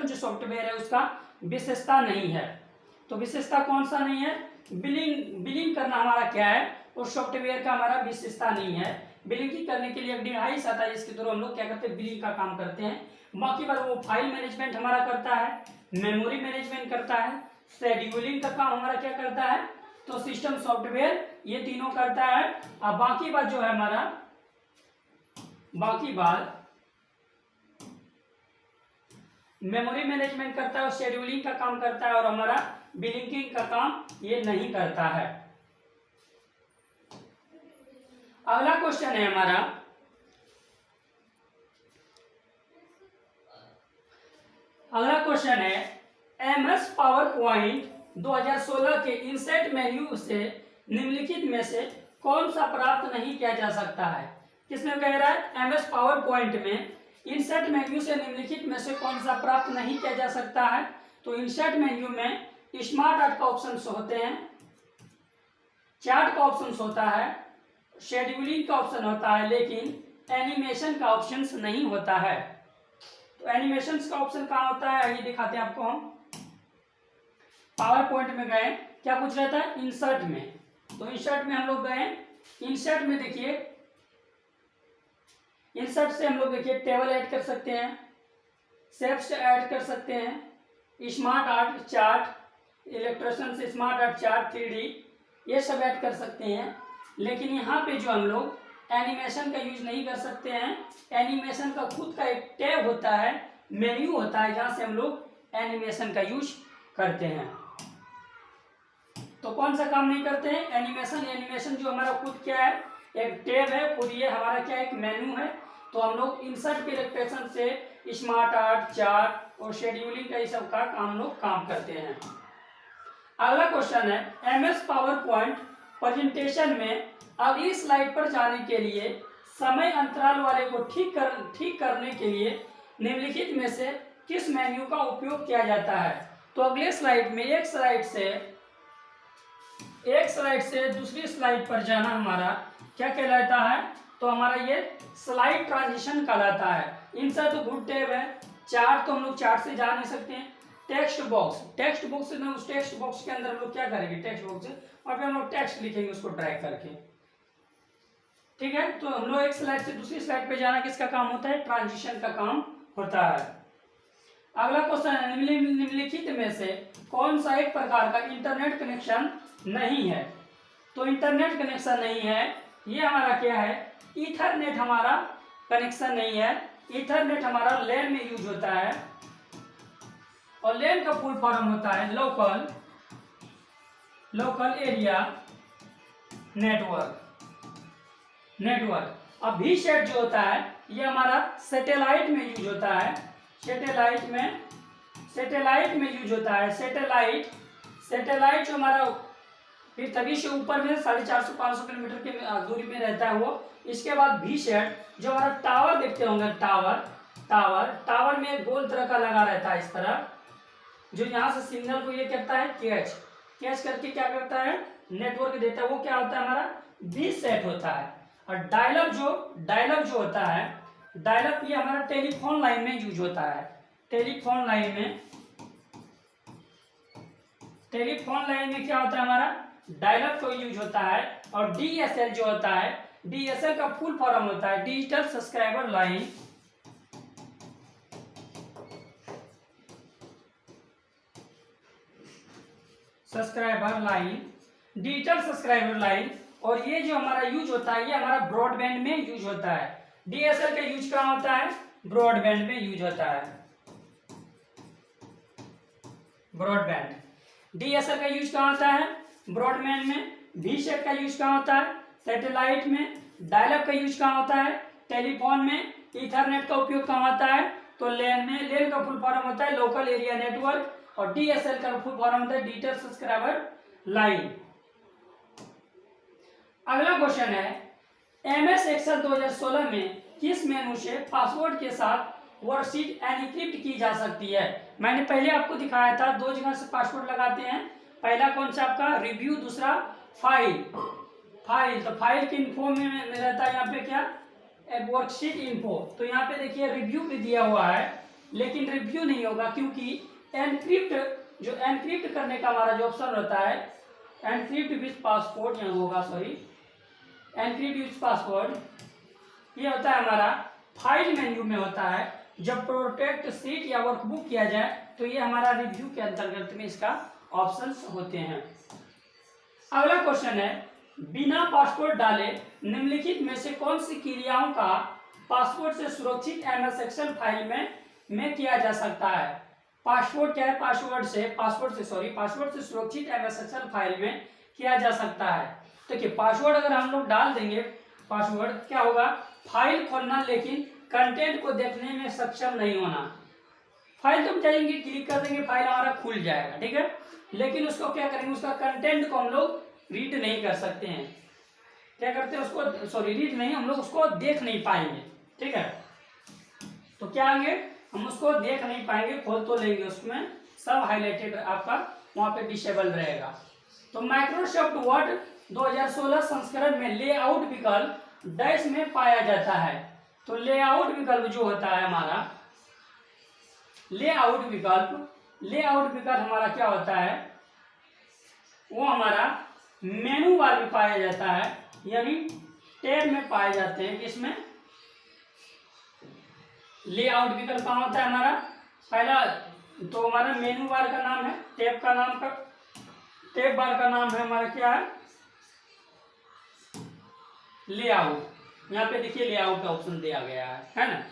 जो सॉफ्टवेयर है उसका विशेषता नहीं है। तो विशेषता कौन सा नहीं है, बिलिंग करना हमारा क्या है, उस सॉफ्टवेयर का हमारा विशेषता नहीं है। बिलिंग करने के लिए एक डिवाइस आता है जिसके थ्रू हम लोग क्या करते हैं, बिलिंग का काम करते हैं। बाकी बार वो फाइल मैनेजमेंट हमारा करता है, मेमोरी मैनेजमेंट करता है, शेड्यूलिंग का काम हमारा क्या करता है, तो सिस्टम सॉफ्टवेयर ये तीनों करता है। अब बाकी बात जो है हमारा, बाकी बात मेमोरी मैनेजमेंट करता है और शेड्यूलिंग का काम करता है, और हमारा बिलिंग का काम ये नहीं करता है। अगला क्वेश्चन है हमारा, अगला क्वेश्चन है, MS पावर पॉइंट 2016 के इंसर्ट मेन्यू से निम्नलिखित में से कौन सा प्राप्त नहीं किया जा सकता है। किसमें कह रहा है, MS पावर पॉइंट में इंसर्ट मेन्यू से निम्नलिखित में से कौन सा प्राप्त नहीं किया जा सकता है। तो इंसर्ट मेन्यू में स्मार्ट आर्ट का ऑप्शन होते हैं, चार्ट का ऑप्शन होता है, शेड्यूलिंग का ऑप्शन होता है, लेकिन एनिमेशन का ऑप्शन नहीं होता है। तो एनिमेशन का ऑप्शन कहाँ होता है, आइए दिखाते हैं आपको। हम पावर पॉइंट में गए, क्या पूछ रहा था, इंसर्ट में। तो इंसर्ट में हम लोग गए, इंसर्ट में देखिए, इंसर्ट से हम लोग देखिए टेबल ऐड कर सकते हैं, शेप्स ऐड कर सकते हैं, स्मार्ट आर्ट चार्ट, इलेक्ट्रेशन से स्मार्ट आर्ट चार्ट 3D ये सब ऐड कर सकते हैं। लेकिन यहाँ पे जो हम लोग एनिमेशन का यूज नहीं कर सकते हैं। एनिमेशन का खुद का एक टैब होता है, मेन्यू होता है, जहाँ से हम लोग एनिमेशन का यूज करते हैं। तो कौन सा काम नहीं करते हैं, एनिमेशन जो हमारा खुद क्या है, एक टैब है, खुद ये हमारा क्या एक मेन्यू है। तो हम लोग इंसर्ट के इलेक्ट्रेशन से स्मार्ट आर्ट चार्ट और शेड्यूलिंग का ये सब का हम लोग काम करते हैं। अगला क्वेश्चन है, MS पावर पॉइंट प्रेजेंटेशन में अगली स्लाइड पर जाने के लिए समय अंतराल वाले को ठीक करने के लिए निम्नलिखित में से किस मेन्यू का उपयोग किया जाता है। तो अगले स्लाइड में एक स्लाइड से दूसरी स्लाइड पर जाना हमारा क्या कहलाता है, तो हमारा ये स्लाइड ट्रांजिशन कहलाता है। इंसर्ट तो गुड टैब है, चार्ट तो हम लोग चार्ट से जा नहीं सकते हैं। टेक्स्ट बॉक्स से उस टेक्स्ट बॉक्स के अंदर हम लोग क्या करेंगे, टेक्स्ट बॉक्स से और फिर हम लोग टेक्स्ट लिखेंगे उसको ड्रैग करके, ठीक है। तो हम लोग एक स्लाइड से दूसरी स्लाइड पे जाना किसका काम होता है, ट्रांजिशन का काम होता है। अगला क्वेश्चन है, निम्नलिखित में से कौन सा एक प्रकार का इंटरनेट कनेक्शन नहीं है। तो इंटरनेट कनेक्शन नहीं है, ये हमारा क्या है, ईथरनेट हमारा कनेक्शन नहीं है। ईथरनेट हमारा लैन में यूज होता है, और लैन का फुल फॉर्म होता है लोकल एरिया नेटवर्क। अब वीसेट जो होता है ये हमारा सैटेलाइट में यूज होता है, सैटेलाइट में यूज होता है। सैटेलाइट जो हमारा पृथ्वी से ऊपर में 450-500 किलोमीटर के दूरी में रहता है वो। इसके बाद वीसेट जो हमारा टावर देखते होंगे, टावर में एक गोल तरह का लगा रहता है इस तरह, जो यहाँ से सिग्नल को ये कहता है कैच करके क्या करता है, नेटवर्क देता है, वो क्या होता है हमारा वीसेट होता है। और डायलअप जो होता है, डायलअप ये हमारा टेलीफोन लाइन में यूज होता है। टेलीफोन लाइन में क्या होता है हमारा डायलअप को यूज होता है। और DSL जो होता है, DSL का फुल फॉर्म होता है digital subscriber line. Digital subscriber line. और ये जो हमारा यूज होता है ये हमारा ब्रॉडबैंड में यूज होता है। DSL का यूज कहाँ होता है, ब्रॉडबैंड में यूज होता है। DSL का यूज कहाँ होता है, ब्रॉडबैंड में। वीसेट का यूज कहाँ होता है, सैटेलाइट में। डायलअप का यूज कहाँ होता है, टेलीफोन में। ईथरनेट का उपयोग कहाँ होता है, तो लैन में। लैन का फुल फॉर्म होता है लोकल एरिया नेटवर्क। और DSL का फुल फॉर्म होता है डिजिटल सब्सक्राइबर लाइन। अगला क्वेश्चन है MS Excel 2016 में किस मेनू से पासवर्ड के साथ वर्कशीट एनक्रिप्ट की जा सकती है। मैंने पहले आपको दिखाया था, दो जगह से पासवर्ड लगाते हैं। पहला कौन सा आपका रिव्यू, दूसरा फाइल। तो फाइल की इन्फो में रहता है यहाँ पे क्या, वर्कशीट इन्फो। तो यहाँ पे देखिए रिव्यू भी दिया हुआ है, लेकिन रिव्यू नहीं होगा क्योंकि एनक्रिप्ट, जो एनक्रिप्ट करने का हमारा जो ऑप्शन रहता है एनक्रिप्ट विथ पासवर्ड, यहाँ होगा सॉरी एनक्रिप्ट विथ पासवर्ड, ये होता है हमारा फाइल मेन्यू में होता है। जब प्रोटेक्ट सीट या वर्कबुक किया जाए तो ये हमारा रिव्यू के अंतर्गत में इसका ऑप्शंस होते हैं। अगला क्वेश्चन है बिना पासवर्ड डाले निम्नलिखित में से कौन सी क्रियाओं का पासवर्ड से सुरक्षित MS Excel फाइल में किया जा सकता है। पासवर्ड क्या है, पासवर्ड से सुरक्षित MS Excel फाइल में किया जा सकता है। देखिए पासवर्ड अगर हम लोग डाल देंगे, पासवर्ड क्या होगा, फाइल खोलना लेकिन कंटेंट को देखने में सक्षम नहीं होना। फाइल तो हम जाएंगे क्लिक कर देंगे, फाइल हमारा खुल जाएगा, ठीक है, लेकिन उसको क्या करेंगे, उसका कंटेंट को हम लोग रीड नहीं कर सकते हैं। क्या करते हैं उसको, सॉरी रीड नहीं, हम लोग उसको देख नहीं पाएंगे, ठीक है। तो क्या आएंगे, हम उसको देख नहीं पाएंगे, खोल तो लेंगे, उसमें सब हाईलाइटेड आपका वहां पे डिसेबल रहेगा। तो माइक्रोसॉफ्ट वर्ड 2016 संस्करण में लेआउट विकल्प डैश में पाया जाता है। तो लेआउट विकल्प जो होता है हमारा, लेआउट विकल्प हमारा क्या होता है, वो हमारा मेनू बार में पाया जाता है, यानी टैब में पाए जाते हैं। किसमें, लेआउट विकल्प कहाँ होता है हमारा, पहला तो हमारा मेनू बार का नाम है, टैब बार का नाम है हमारा क्या है, लेआउट। यहाँ पे देखिए लेआउट का ऑप्शन दिया गया है ना।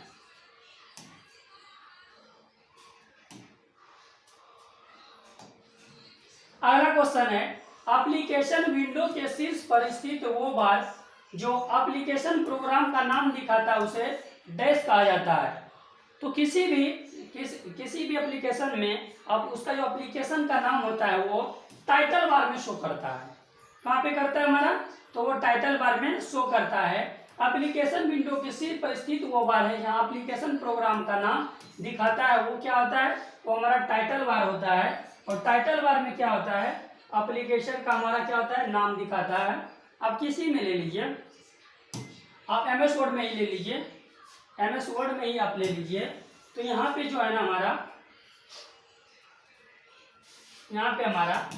अगला क्वेश्चन है एप्लीकेशन विंडो के शीर्ष पर स्थित वो बार जो एप्लीकेशन प्रोग्राम का नाम दिखाता है उसे डैश कहा जाता है। तो किसी भी एप्लीकेशन में अब उसका जो एप्लीकेशन का नाम होता है वो टाइटल बार में शो करता है। कहाँ पे करता है हमारा, तो वो टाइटल बार में शो करता है। एप्लीकेशन विंडो के शीर्ष पर स्थित वो बार है जहाँ एप्लीकेशन प्रोग्राम का नाम दिखाता है, वो क्या होता है, वो हमारा टाइटल बार होता है। और टाइटल बार में क्या होता है, एप्लीकेशन का हमारा क्या होता है, नाम दिखाता है। आप किसी में ले लीजिए, आप MS वर्ड में ही ले लीजिए, MS वर्ड में ही आप ले लीजिए। तो यहाँ पे जो है ना हमारा, यहाँ पे हमारा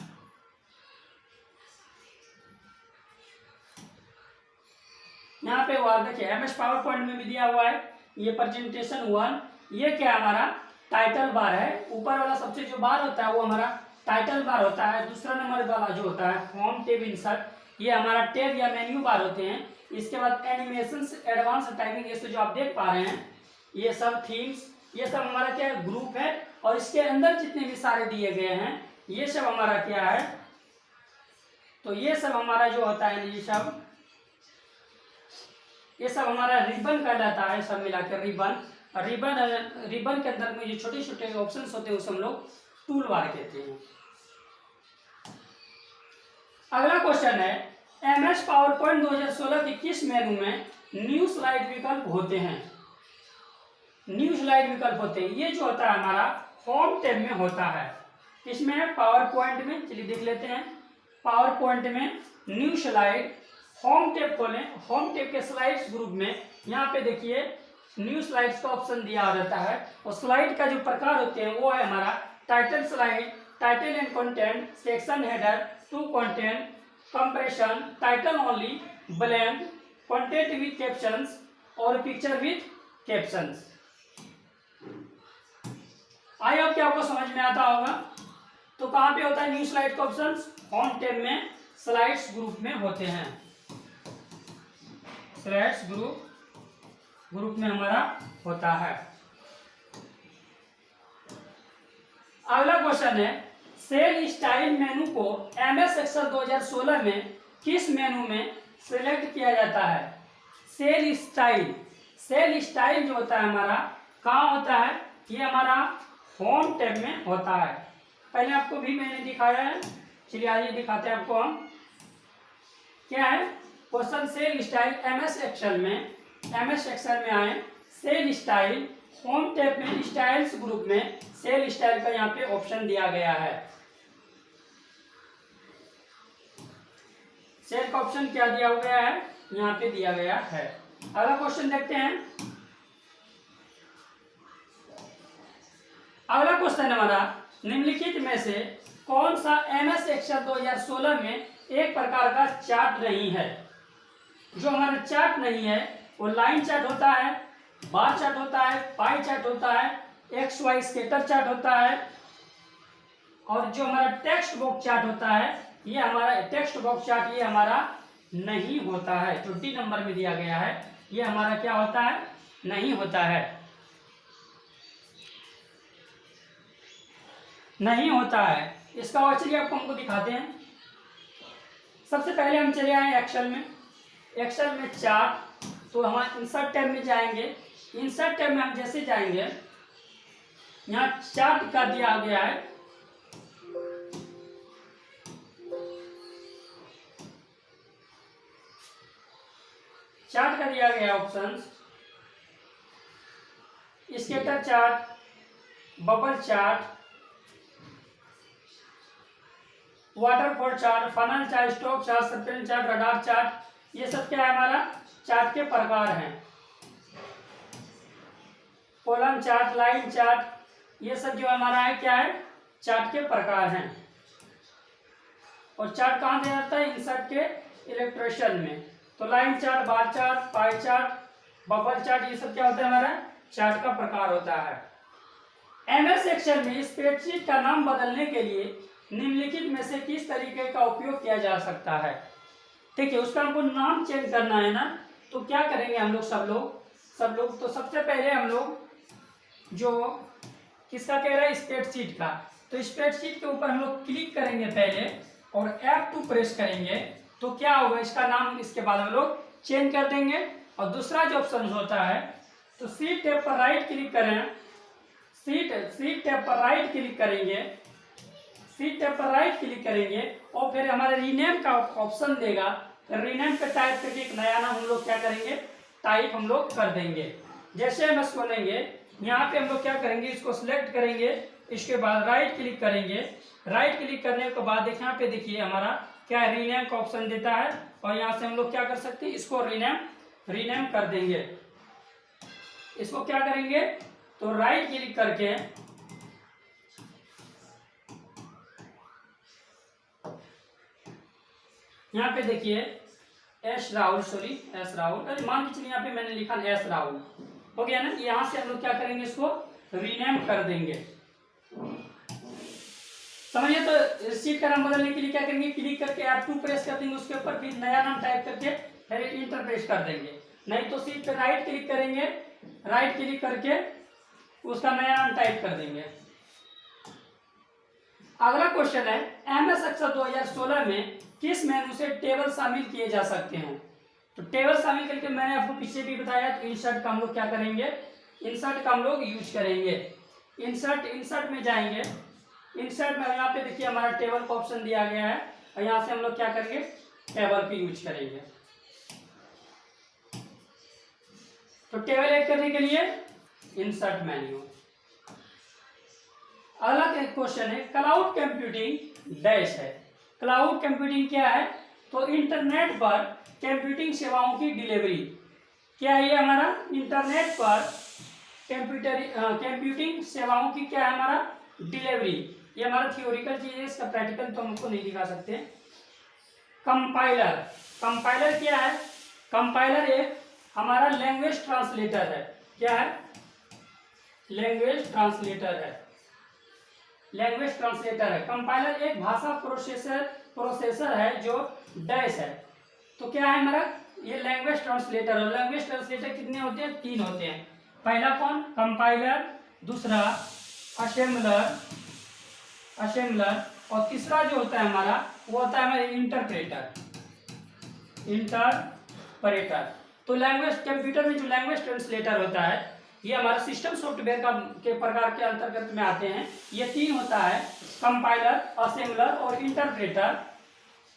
यहाँ पे वो देखिए MS पावर पॉइंट में भी दिया हुआ है, ये प्रेजेंटेशन 1, ये क्या हमारा टाइटल बार है। ऊपर वाला सबसे जो बार होता है वो हमारा टाइटल बार होता है। दूसरा नंबर वाला जो होता है होम टैब इंसर्ट, ये हमारा टैब या मेन्यू बार होते हैं। इसके बाद एनिमेशन, एडवांस टाइपिंग, ये जो आप देख पा रहे हैं ये सब थीम्स, ये सब हमारा क्या है, ग्रुप है। और इसके अंदर जितने भी सारे दिए गए हैं ये सब हमारा क्या है, तो ये सब हमारा जो होता है ये सब हमारा रिबन कहलाता है, सब मिलाकर रिबन के अंदर में जो छोटे छोटे ऑप्शंस होते हैं उसे हम लोग टूल बार कहते हैं। अगला क्वेश्चन है MS पावर पॉइंट 2016 के किस मेनू में न्यू स्लाइड विकल्प होते हैं। न्यू स्लाइड विकल्प होते हैं, ये जो होता है हमारा होम टैब में होता है। इसमें पावर पॉइंट में, चलिए देख लेते हैं, पावर पॉइंट में न्यू स्लाइड, होम टैब खोलें, होम टैब के स्लाइड्स ग्रुप में यहाँ पे देखिए न्यू स्लाइड्स का ऑप्शन दिया रहता है। और स्लाइड का जो प्रकार होते हैं वो है हमारा title slide, title and content, section header, two content, comparison, title only, blank, content with captions और picture with captions. I hope कि आपको समझ में आता होगा। तो कहाँ पे होता है न्यू स्लाइड का ऑप्शन, होम टैब में स्लाइड्स ग्रुप में होते हैं। स्लाइड्स ग्रुप में हमारा होता है। अगला क्वेश्चन है सेल स्टाइल मेनू को MS Excel 2016 में किस मेनू में सिलेक्ट किया जाता है। सेल स्टाइल जो होता है हमारा कहाँ होता है, ये हमारा होम टैब में होता है। पहले आपको भी मैंने दिखाया है, चलिए आइए दिखाते हैं आपको हम। क्या है question, cell style MS Excel में आए, सेल स्टाइल होम टैब में स्टाइल्स ग्रुप में सेल स्टाइल का यहाँ पे ऑप्शन दिया गया है। सेल का ऑप्शन क्या दिया गया है, यहाँ पे दिया गया है। अगला क्वेश्चन देखते हैं। अगला क्वेश्चन हमारा, निम्नलिखित में से कौन सा एमएस एक्सेल 2016 में एक प्रकार का चार्ट नहीं है। जो हमारा चार्ट नहीं है वो लाइन चार्ट होता है, बार चार्ट होता है, पाई चार्ट होता है, एक्स वाई स्केटर चार्ट होता है, और जो हमारा टेक्स्ट बॉक्स चार्ट होता है, ये हमारा टेक्स्ट बॉक्स चार्ट ये हमारा नहीं होता है। जो डी नंबर में दिया गया है ये हमारा क्या होता है, नहीं होता है, नहीं होता है। इसका चलिए आपको हमको दिखाते हैं। सबसे पहले हम चले आए एक्सेल में चार्ट, तो हम इंसर्ट टैब में जाएंगे। इंसर्ट टैब में हम जैसे जाएंगे, यहाँ चार्ट का दिया गया है, चार्ट का दिया गया options, scatter chart, bubble chart, waterfall chart, funnel chart, stock chart, सर्पिल चार्ट, रडार चार्ट, ये सब क्या है हमारा चार्ट के प्रकार हैं। कॉलम चार्ट, लाइन चार्ट, ये सब जो हमारा है क्या है, चार्ट के प्रकार हैं। और चार्ट कहाँ दिया जाता है, इंसर्ट के इलेक्ट्रेशन में। तो line chart, bar chart, pie chart, bubble chart, ये सब क्या होता है हमारा चार्ट का प्रकार होता है। एमएस एक्सेल में स्प्रेडशीट का नाम बदलने के लिए निम्नलिखित में से किस तरीके का उपयोग किया जा सकता है। ठीक है, उसका हमको नाम चेंज करना है ना, तो क्या करेंगे हम लोग सब लोग तो सबसे पहले हम लोग जो किसका कह रहा है, स्प्रेडशीट का, तो स्प्रेडशीट के ऊपर हम लोग क्लिक करेंगे पहले और F2 प्रेस करेंगे, तो क्या होगा, इसका नाम इसके बाद हम लोग चेंज कर देंगे। और दूसरा जो ऑप्शन होता है, तो सीट टैब पर राइट क्लिक करें, सीट टैब पर राइट क्लिक करेंगे, सीट टैब पर राइट क्लिक करेंगे और फिर हमारे रीनेम का ऑप्शन देगा। रीनेम पे टाइप करके एक नया नाम हम लोग क्या करेंगे, टाइप हम लोग कर देंगे। जैसे हम इसको लेंगे, यहाँ पे हम लोग क्या करेंगे, इसको सिलेक्ट करेंगे, इसके बाद राइट क्लिक करेंगे। राइट क्लिक करने के बाद यहाँ पे देखिए हमारा क्या रीनेम का ऑप्शन देता है, और यहाँ से हम लोग क्या कर सकते हैं, इसको रीनेम कर देंगे। इसको क्या करेंगे, तो राइट क्लिक करके यहाँ पे देखिए एस राहुल, अरे मान के चलिए यहाँ पे मैंने लिखा एस राहुल, हो गया ना। यहाँ से हम लोग क्या करेंगे, इसको रीनेम कर देंगे। समझिए, तो सीट का नाम बदलने के लिए क्या करेंगे, क्लिक करके F2 प्रेस कर देंगे, उसके ऊपर फिर नया नाम टाइप करके फिर इंटर प्रेस कर देंगे। नहीं तो सीट पे राइट क्लिक करेंगे, राइट क्लिक करके उसका नया नाम टाइप कर देंगे। अगला क्वेश्चन है, एमएस एक्सेल 2016 में किस मेनू से टेबल शामिल किए जा सकते हैं। तो टेबल शामिल करके मैंने आपको पीछे भी बताया, तो इंसर्ट का हम लोग क्या करेंगे, इंसर्ट का हम लोग यूज करेंगे। इंसर्ट में जाएंगे, इंसर्ट में यहाँ पे देखिए हमारा टेबल का ऑप्शन दिया गया है, और यहाँ से हम लोग क्या करेंगे, टेबल पे यूज करेंगे। तो टेबल ऐड करने के लिए इंसर्ट मेन्यू। अगला क्वेश्चन है, क्लाउड कंप्यूटिंग डैश है। क्लाउड कंप्यूटिंग क्या है, तो इंटरनेट पर कंप्यूटिंग सेवाओं की डिलीवरी। क्या है ये हमारा, इंटरनेट पर कंप्यूटिंग सेवाओं की क्या है हमारा डिलीवरी। ये हमारा थियोरिकल चीज है, इसका प्रैक्टिकल तो हमको नहीं दिखा सकते। कंपाइलर, कंपाइलर क्या है, कंपाइलर एक हमारा लैंग्वेज ट्रांसलेटर है। क्या है, लैंग्वेज ट्रांसलेटर है, लैंग्वेज ट्रांसलेटर है। कंपाइलर एक भाषा प्रोसेसर है जो डैश है। तो क्या है हमारा, ये लैंग्वेज ट्रांसलेटर है। लैंग्वेज ट्रांसलेटर कितने होते हैं, 3 होते हैं। पहला कौन, कंपाइलर, दूसरा असेंबलर, और तीसरा जो होता है हमारा वो होता है हमारा इंटरप्रेटर। तो लैंग्वेज कंप्यूटर में जो लैंग्वेज ट्रांसलेटर होता है ये हमारा सिस्टम सॉफ्टवेयर का के प्रकार के अंतर्गत में आते हैं। ये 3 होता है, कंपाइलर, असेंबलर और इंटरप्रेटर।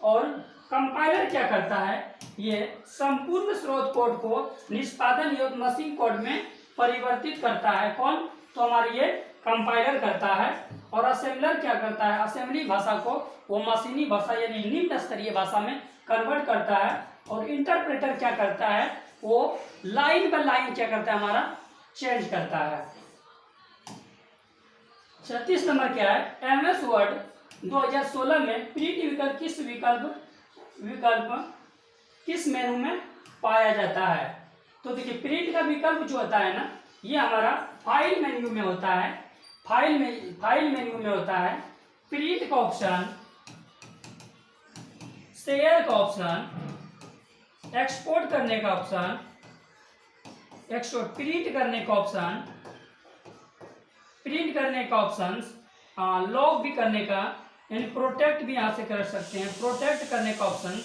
और कंपाइलर क्या करता है, ये संपूर्ण स्रोत कोड को निष्पादन योग्य मशीन कोड में परिवर्तित करता है। कौन? तो हमारी ये कंपाइलर करता है। और असेंबलर क्या करता है, असेंबली भाषा को वो मशीनी भाषा यानी निम्न स्तरीय भाषा में कन्वर्ट करता है। और इंटरप्रेटर क्या करता है, वो लाइन बाय लाइन क्या करता है, हमारा चेंज करता है। 36 नंबर क्या है, एमएस वर्ड 2016 में प्रिंट विकल्प किस मेनू में पाया जाता है? तो देखिए प्रिंट का विकल्प जो होता है ना, ये हमारा फाइल मेन्यू में होता है। फाइल मेन्यू में होता है। प्रिंट का ऑप्शन, शेयर का ऑप्शन, एक्सपोर्ट करने का ऑप्शन, प्रिंट करने का ऑप्शन, लॉग भी करने का, यानी प्रोटेक्ट भी यहां से कर सकते हैं, प्रोटेक्ट करने का ऑप्शन।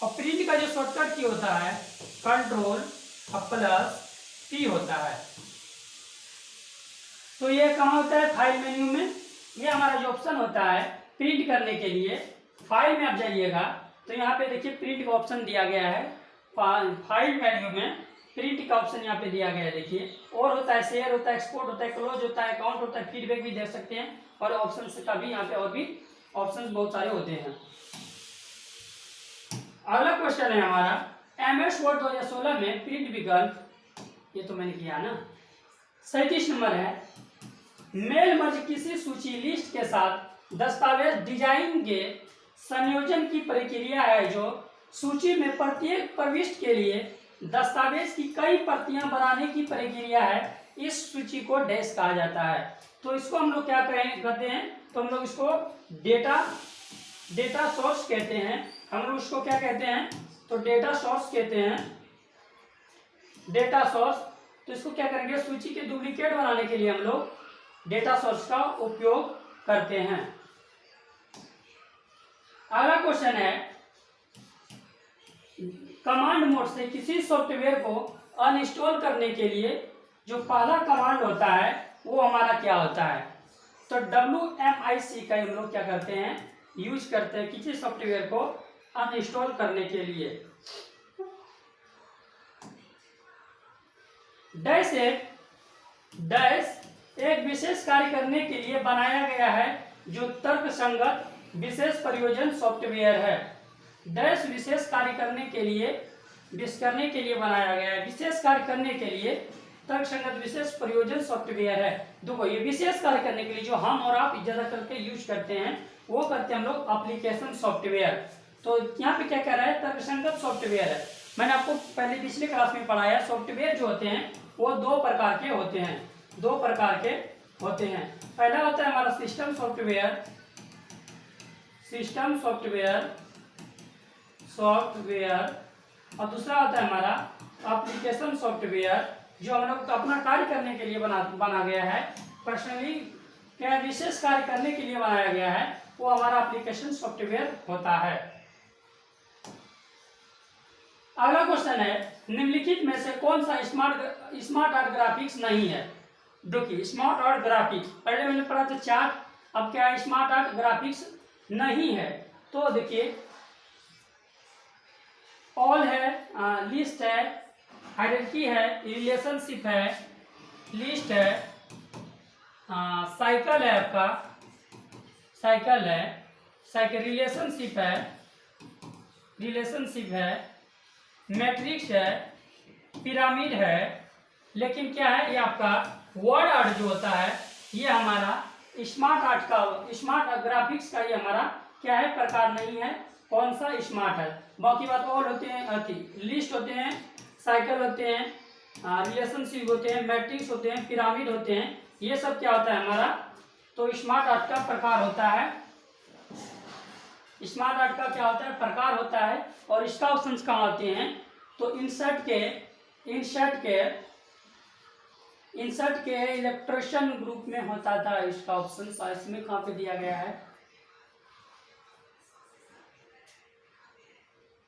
और प्रिंट का जो शॉर्टकट की होता है Ctrl+P होता है। तो ये कहाँ होता है, फाइल मेन्यू में। ये हमारा जो ऑप्शन होता है प्रिंट करने के लिए, फाइल में आप जाइएगा तो यहाँ पे देखिए प्रिंट का ऑप्शन दिया गया है। फाइल मेन्यू में प्रिंट का ऑप्शन यहाँ पे दिया गया है, देखिए। और होता है शेयर होता है, एक्सपोर्ट होता है, क्लोज होता है, काउंट होता है, फीडबैक भी दे सकते हैं। और ऑप्शन का भी यहाँ पे और भी ऑप्शन बहुत सारे होते हैं। अगला क्वेश्चन है हमारा एमएस वर्ड 2016 में प्रिंट विकल्प, ये तो मैंने किया ना। 37 नंबर है, मेल मर्ज किसी सूची लिस्ट के साथ दस्तावेज डिजाइन के संयोजन की प्रक्रिया है जो सूची में प्रत्येक प्रविष्टि के लिए दस्तावेज की कई प्रतियां बनाने की प्रक्रिया है। इस सूची को डैश कहा जाता है। तो इसको हम लोग क्या कहते हैं, तो हम लोग इसको डेटा सोर्स कहते हैं। हम लोग उसको क्या कहते हैं, तो डेटा सोर्स कहते हैं, डेटा सोर्स। तो इसको क्या करेंगे, सूची के डुप्लीकेट बनाने के लिए हम लोग डेटा सोर्स का उपयोग करते हैं। अगला क्वेश्चन है, कमांड मोड से किसी सॉफ्टवेयर को अनइंस्टॉल करने के लिए जो पहला कमांड होता है वो हमारा क्या होता है? तो WMIC का हम लोग क्या करते हैं, यूज करते हैं किसी सॉफ्टवेयर को अनइंस्टॉल करने के लिए। डैश एक विशेष कार्य करने के लिए बनाया गया है जो तर्क संगत विशेष प्रयोजन सॉफ्टवेयर है। डैश विशेष कार्य करने के लिए बनाया गया है, विशेष कार्य करने के लिए तर्क संगत विशेष प्रयोजन सॉफ्टवेयर है। देखो ये विशेष कार्य करने के लिए जो हम और आप ज्यादा करके यूज करते हैं वो करते हैं हम लोग एप्लीकेशन सॉफ्टवेयर। तो यहाँ पे क्या कह रहा है, तर्कसंगत सॉफ्टवेयर है। मैंने आपको पहले पिछले क्लास में पढ़ाया, सॉफ्टवेयर जो होते हैं वो दो प्रकार के होते हैं। पहला होता है हमारा सिस्टम सॉफ्टवेयर और दूसरा होता है हमारा एप्लीकेशन सॉफ्टवेयर, जो हम लोग अपना कार्य करने के लिए बना गया है, पर्सनली क्या विशेष कार्य करने के लिए बनाया गया है, वो हमारा एप्लीकेशन सॉफ्टवेयर होता है। अगला क्वेश्चन है, निम्नलिखित में से कौन सा स्मार्ट आर्ट ग्राफिक्स नहीं है? देखिए स्मार्ट आर्ट ग्राफिक्स पहले मैंने पढ़ा था चार्ट, अब क्या है, स्मार्ट आर्ट ग्राफिक्स नहीं है। तो देखिए ऑल है, लिस्ट है, हायरार्की है, रिलेशनशिप है, लिस्ट है, साइकिल है, आपका साइकिल रिलेशनशिप है, मैट्रिक्स है, पिरामिड है। लेकिन क्या है, ये आपका वर्ड आर्ट जो होता है ये हमारा स्मार्ट ग्राफिक्स का ये हमारा क्या है, प्रकार नहीं है। कौन सा स्मार्ट है, बाकी बात ऑल होते हैं, लिस्ट होते हैं, साइकिल होते हैं, रिलेशनशिप होते हैं, मैट्रिक्स होते हैं, पिरामिड होते हैं, ये सब क्या होता है हमारा, तो स्मार्ट आर्ट का प्रकार होता है। स्मार्ट आर्ट का क्या होता है, प्रकार होता है। और इसका ऑप्शन कहाँ होते हैं, तो इंसर्ट के इलेक्ट्रेशन ग्रुप में होता था इसका ऑप्शन। इसमें कहाँ पे दिया गया है,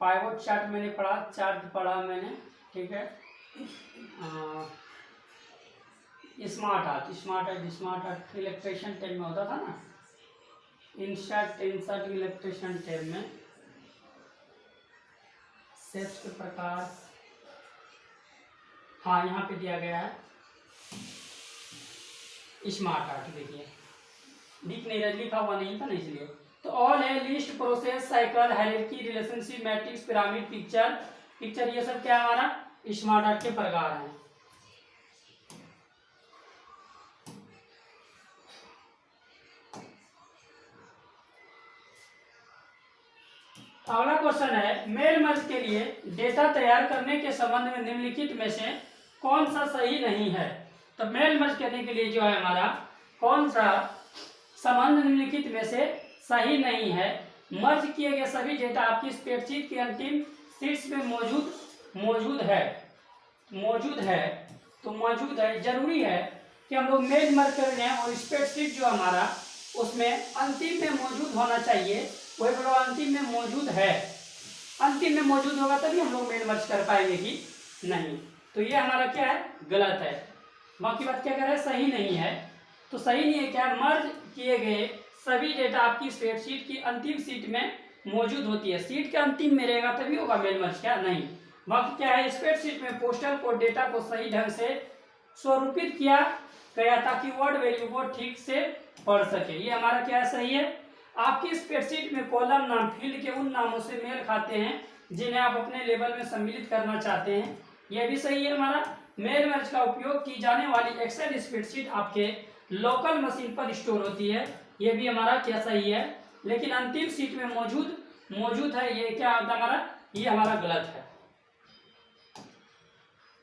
पाइवोट चार्ट मैंने पढ़ा मैंने, ठीक है। स्मार्ट आर्ट इलेक्ट्रेशियन टैब में होता था ना, इंसर्ट इलेक्ट्रेशियन टैब में शेप्स के प्रकार, हाँ यहाँ पे दिया गया है स्मार्ट आर्ट, देखिए दिख नहीं रहा, लिखा हुआ नहीं था ना इसलिए। तो ऑल है list, process, cycle, hierarchy, relationship, matrix, pyramid, picture ये सब क्या हमारा स्मार्ट आर्ट के प्रकार हैं। अगला क्वेश्चन है मेल मर्ज के लिए डेटा तैयार करने के संबंध में निम्नलिखित में से कौन सा सही नहीं है। तो मेल मर्ज करने के लिए जो है हमारा कौन सा संबंध निम्नलिखित में से सही नहीं है। मर्ज किए गए सभी डेटा आपकी स्प्रेडशीट की अंतिम शीट्स में मौजूद है। जरूरी है कि हम लोग मेल मर्ज कर रहे हैं और स्प्रेडशीट जो हमारा उसमें अंतिम में मौजूद होना चाहिए, वही बोलो अंतिम में मौजूद है। अंतिम में मौजूद होगा तभी हम लोग मेल मर्ज कर पाएंगे कि नहीं। तो ये हमारा क्या है, गलत है। बाकी बात क्या कर रहा है, सही नहीं है। तो सही नहीं है क्या, मर्ज किए गए सभी डेटा आपकी स्प्रेडशीट की अंतिम शीट में मौजूद होती है। शीट के अंतिम में रहेगा तभी होगा मेल मर्ज, क्या नहीं। बाकी क्या है, स्प्रेडशीट में पोस्टल कोड डेटा को सही ढंग से स्वरूपित किया गया ताकि वर्ड वैल्यू को ठीक से पढ़ सके। ये हमारा क्या है, सही है। आपकी स्प्रेडशीट में कॉलम नाम फील्ड के उन नामों से मेल खाते हैं जिन्हें आप अपने लेवल में सम्मिलित करना चाहते हैं। यह भी सही है हमारा। मेल मर्ज का उपयोग की जाने वाली एक्सेल स्प्रेडशीट आपके लोकल मशीन पर स्टोर होती है। यह भी हमारा क्या सही है। लेकिन अंतिम शीट में मौजूद है, ये क्या होता है हमारा, ये हमारा गलत है।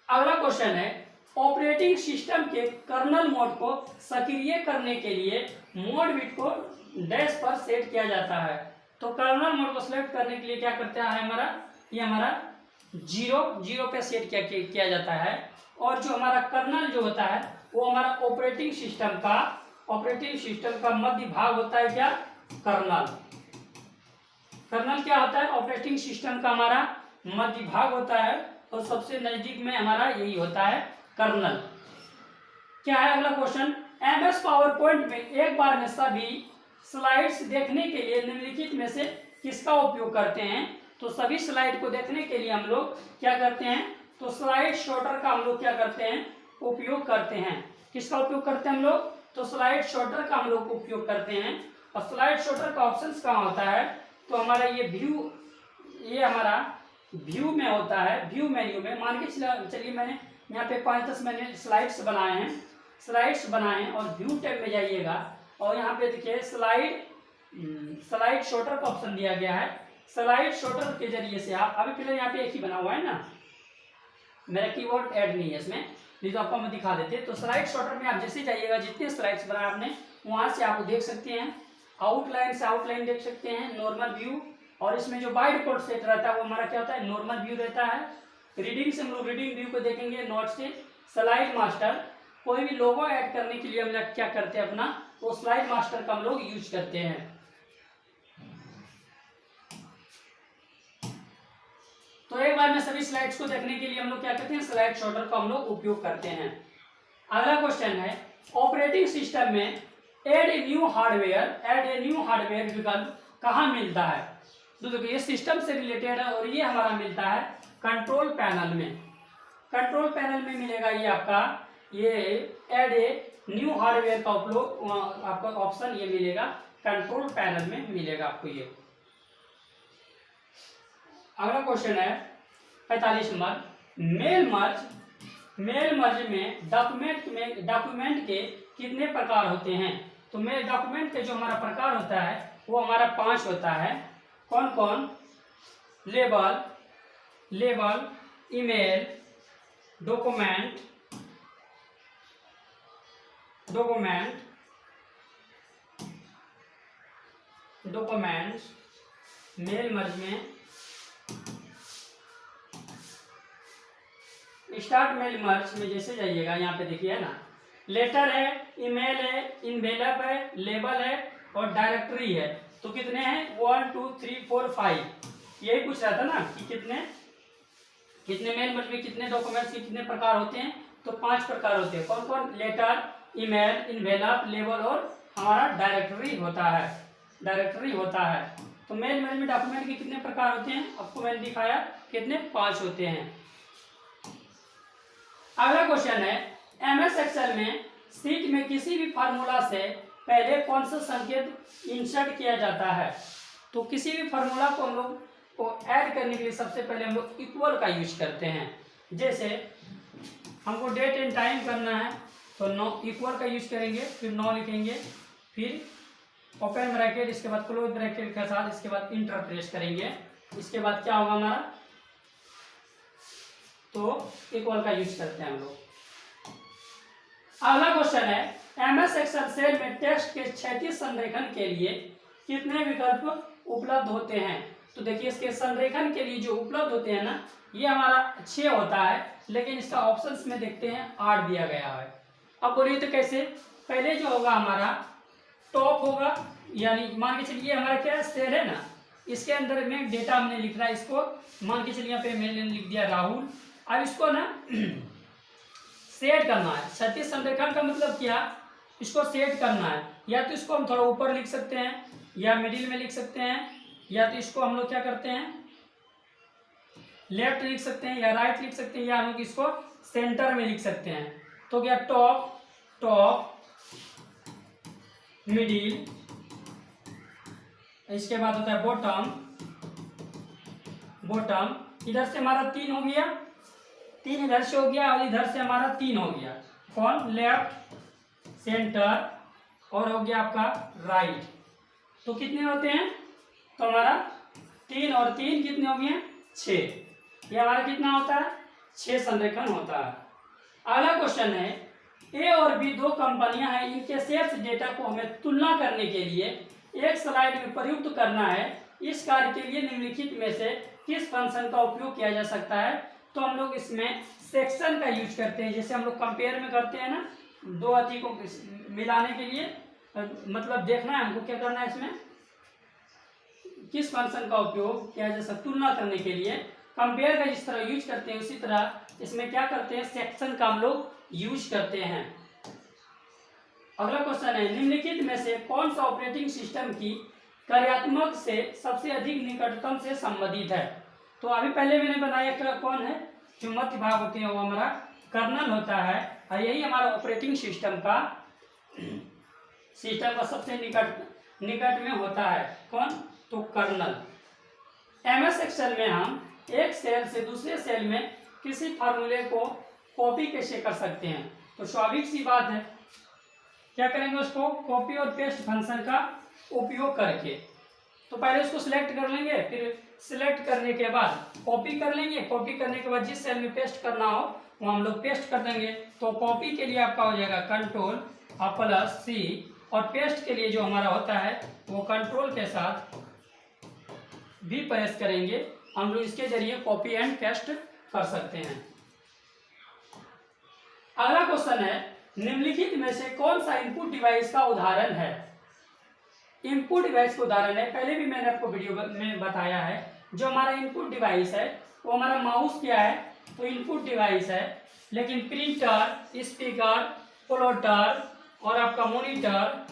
अगला क्वेश्चन है ऑपरेटिंग सिस्टम के कर्नल मोड को सक्रिय करने के लिए मोड बिट को डैश पर सेट किया जाता है। तो कर्नल मोड को सिलेक्ट करने के लिए क्या करते हैं हमारा, ये हमारा 0 पे सेट किया जाता है। और जो हमारा कर्नल जो होता है वो हमारा ऑपरेटिंग सिस्टम का मध्य भाग होता है। क्या, कर्नल क्या होता है, ऑपरेटिंग सिस्टम का हमारा मध्य भाग होता है और सबसे नजदीक में हमारा यही होता है कर्नल। क्या है अगला क्वेश्चन, एमएस पावर पॉइंट में एक बार में सभी स्लाइड्स देखने के लिए निम्नलिखित में से किसका उपयोग करते हैं। तो सभी स्लाइड को देखने के लिए हम लोग क्या करते हैं, तो स्लाइड शॉर्टर का हम लोग क्या करते हैं, उपयोग करते हैं। किसका उपयोग करते हैं हम लोग, तो स्लाइड शॉर्टर का हम लोग उपयोग करते हैं। और स्लाइड शॉर्टर का ऑप्शन कहाँ होता है, तो हमारा ये व्यू, ये हमारा व्यू में होता है, व्यू मेन्यू में। मान के चलिए मैंने यहाँ पे 5-10 मैंने स्लाइड्स बनाए हैं और व्यू टैब में जाइएगा और यहाँ पे देखिए स्लाइड शॉर्टर का ऑप्शन दिया गया है। स्लाइड शॉर्टर के जरिए से आप, अभी फिलहाल यहाँ पे एक ही बना हुआ है ना, मेरा कीबोर्ड ऐड नहीं है इसमें, नहीं तो आपको हम दिखा देते। तो स्लाइड शॉर्टर में आप जैसे जाइएगा, जितने स्लाइड्स बनाए आपने वहां से आप देख सकते हैं। आउटलाइन से आउटलाइन देख सकते हैं, नॉर्मल व्यू, और इसमें जो बाय डिफॉल्ट सेट रहता है वो हमारा क्या होता है, नॉर्मल व्यू रहता है। रीडिंग से हम लोग रीडिंग व्यू को देखेंगे, नोट से स्लाइड मास्टर, कोई भी लोगो ऐड करने के लिए हम लोग क्या करते हैं अपना, तो स्लाइड मास्टर का हम लोग यूज करते हैं। तो एक बार में सभी स्लाइड्स को देखने के लिए हम लोग क्या करते हैं, स्लाइड शॉर्टर का हम लोग उपयोग करते हैं। अगला क्वेश्चन है ऑपरेटिंग सिस्टम में एड ए न्यू हार्डवेयर विकल्प कहाँ मिलता है। तो देखो ये सिस्टम से रिलेटेड है और ये हमारा मिलता है कंट्रोल पैनल में। कंट्रोल पैनल में मिलेगा ये आपका, ये एड ए न्यू हार्डवेयर का उपयोग आपका ऑप्शन ये मिलेगा, कंट्रोल पैनल में मिलेगा आपको ये। अगला क्वेश्चन है 45 नंबर, मेल मर्ज में डॉक्यूमेंट के कितने प्रकार होते हैं। तो मेल डॉक्यूमेंट के जो हमारा प्रकार होता है वो हमारा 5 होता है। कौन कौन, label, email, document, mail merge में स्टार्ट मेल मर्ज में जैसे जाइएगा यहाँ पे देखिए है ना, लेटर है, ईमेल है, इनवेलप है, लेबल है और डायरेक्टरी है। तो कितने हैं, 1 2 3 4 5, यही पूछ रहा था ना कि कितने मेल मर्ज में कितने डॉक्यूमेंट्स के कितने प्रकार होते हैं। तो 5 प्रकार होते हैं। कौन कौन? लेटर, ईमेल, इन्वेलप, लेबल और हमारा डायरेक्टरी होता है। डायरेक्टरी होता है। तो मेल मैनेजमेंट डॉक्यूमेंट के कितने प्रकार होते हैं? आपको मैंने दिखाया कितने? 5 होते हैं। अगला क्वेश्चन है, एमएस एक्सेल में शीट में किसी भी फार्मूला से पहले कौन सा संकेत इंसर्ट किया जाता है? तो किसी भी फार्मूला को हम लोग को ऐड करने के लिए सबसे पहले हम लोग इक्वल का यूज करते हैं। जैसे हमको डेट एंड टाइम करना है तो नो इक्वल का यूज करेंगे, फिर 9 लिखेंगे, फिर ओपन ब्रैकेट, इसके बाद क्लोज ब्रैकेट के साथ इसके बाद इंटर प्रेस करेंगे। इसके बाद क्या होगा हमारा? तो इक्वल का यूज करते हैं हम लोग। अगला क्वेश्चन है, एमएस एक्सेल सेल में टेक्स्ट के क्षैतिज संरेखण के लिए कितने विकल्प उपलब्ध होते हैं? तो देखिए इसके संरेखण के लिए जो उपलब्ध होते हैं ना, ये हमारा 6 होता है, लेकिन इसका ऑप्शंस में देखते हैं 8 दिया गया है। अब बोलिए तो कैसे? पहले जो होगा हमारा टॉप होगा, यानी मान के चलिए हमारा क्या सेल है ना, इसके अंदर में डेटा हमने लिख रहा है, इसको मान के चलिए यहाँ पे मैंने लिख दिया राहुल। अब इसको ना सेट करना है। क्षैतिज संरेखण का मतलब क्या? इसको सेट करना है। या तो इसको हम थोड़ा ऊपर लिख सकते हैं, या मिडिल में लिख सकते हैं, या तो इसको हम लोग क्या करते हैं, लेफ्ट लिख सकते हैं, या राइट लिख सकते हैं, या हम लोग इसको सेंटर में लिख सकते हैं। तो क्या? टॉप, टॉप, मिडिल, इसके बाद होता है बॉटम, बॉटम। इधर से हमारा 3 हो गया, 3 इधर से हो गया, और इधर से हमारा 3 हो गया। कौन? लेफ्ट, सेंटर और हो गया आपका राइट। तो कितने होते हैं? तो हमारा 3 और 3 कितने हो गए? 6। ये हमारा कितना होता है? 6 संरेखण होता है। अगला क्वेश्चन है, ए और बी 2 कंपनियां हैं, इनके शेष डेटा को हमें तुलना करने के लिए एक स्लाइड में प्रयुक्त करना है। इस कार्य के लिए निम्नलिखित में से किस फंक्शन का उपयोग किया जा सकता है? तो हम लोग इसमें सेक्शन का यूज करते हैं। जैसे हम लोग कंपेयर में करते हैं ना, 2 अति को मिलाने के लिए, मतलब देखना है हमको क्या करना है, इसमें किस फंक्शन का उपयोग किया जा सकता है तुलना करने के लिए। कंपेयर का जिस तरह यूज करते हैं उसी तरह इसमें क्या करते हैं, सेक्शन का हम लोग यूज करते हैं। अगला क्वेश्चन है, निम्नलिखित में से कौन सा ऑपरेटिंग सिस्टम की कार्यात्मक से सबसे अधिक निकटतम से संबंधित है? तो अभी पहले मैंने बनाया कि कौन है, जो मध्य भाग होते हैं वो हमारा कर्नल होता है, और यही हमारा ऑपरेटिंग सिस्टम का सबसे निकट में होता है। कौन? तो कर्नल। एमएस एक्सेल में हम एक सेल से दूसरे सेल में किसी फार्मूले को कॉपी कैसे कर सकते हैं? तो स्वाभाविक सी बात है, क्या करेंगे, उसको कॉपी और पेस्ट फंक्शन का उपयोग करके। तो पहले उसको सिलेक्ट कर लेंगे, फिर सिलेक्ट करने के बाद कॉपी कर लेंगे। कॉपी करने के बाद जिस सेल में पेस्ट करना हो वो हम लोग पेस्ट कर देंगे। तो कॉपी के लिए आपका हो जाएगा Ctrl+C, और पेस्ट के लिए जो हमारा होता है वो कंट्रोल के साथ भी प्रेस करेंगे। हम लोग इसके जरिए कॉपी एंड पेस्ट कर सकते हैं। अगला क्वेश्चन है, निम्नलिखित में से कौन सा इनपुट डिवाइस का उदाहरण है? इनपुट डिवाइस का उदाहरण है, पहले भी मैंने आपको वीडियो में बताया है। जो हमारा इनपुट डिवाइस है वो हमारा माउस क्या है, तो इनपुट डिवाइस है। लेकिन प्रिंटर, स्पीकर, प्लॉटर और आपका मॉनिटर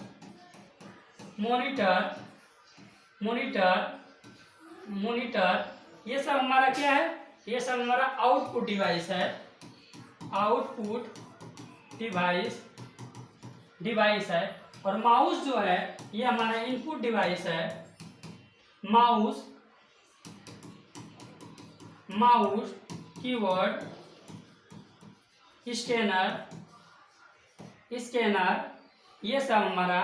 ये सब हमारा क्या है, ये सब हमारा आउटपुट डिवाइस है। आउटपुट डिवाइस है। और माउस जो है ये हमारा इनपुट डिवाइस है। माउस, कीबोर्ड, स्कैनर ये सब हमारा।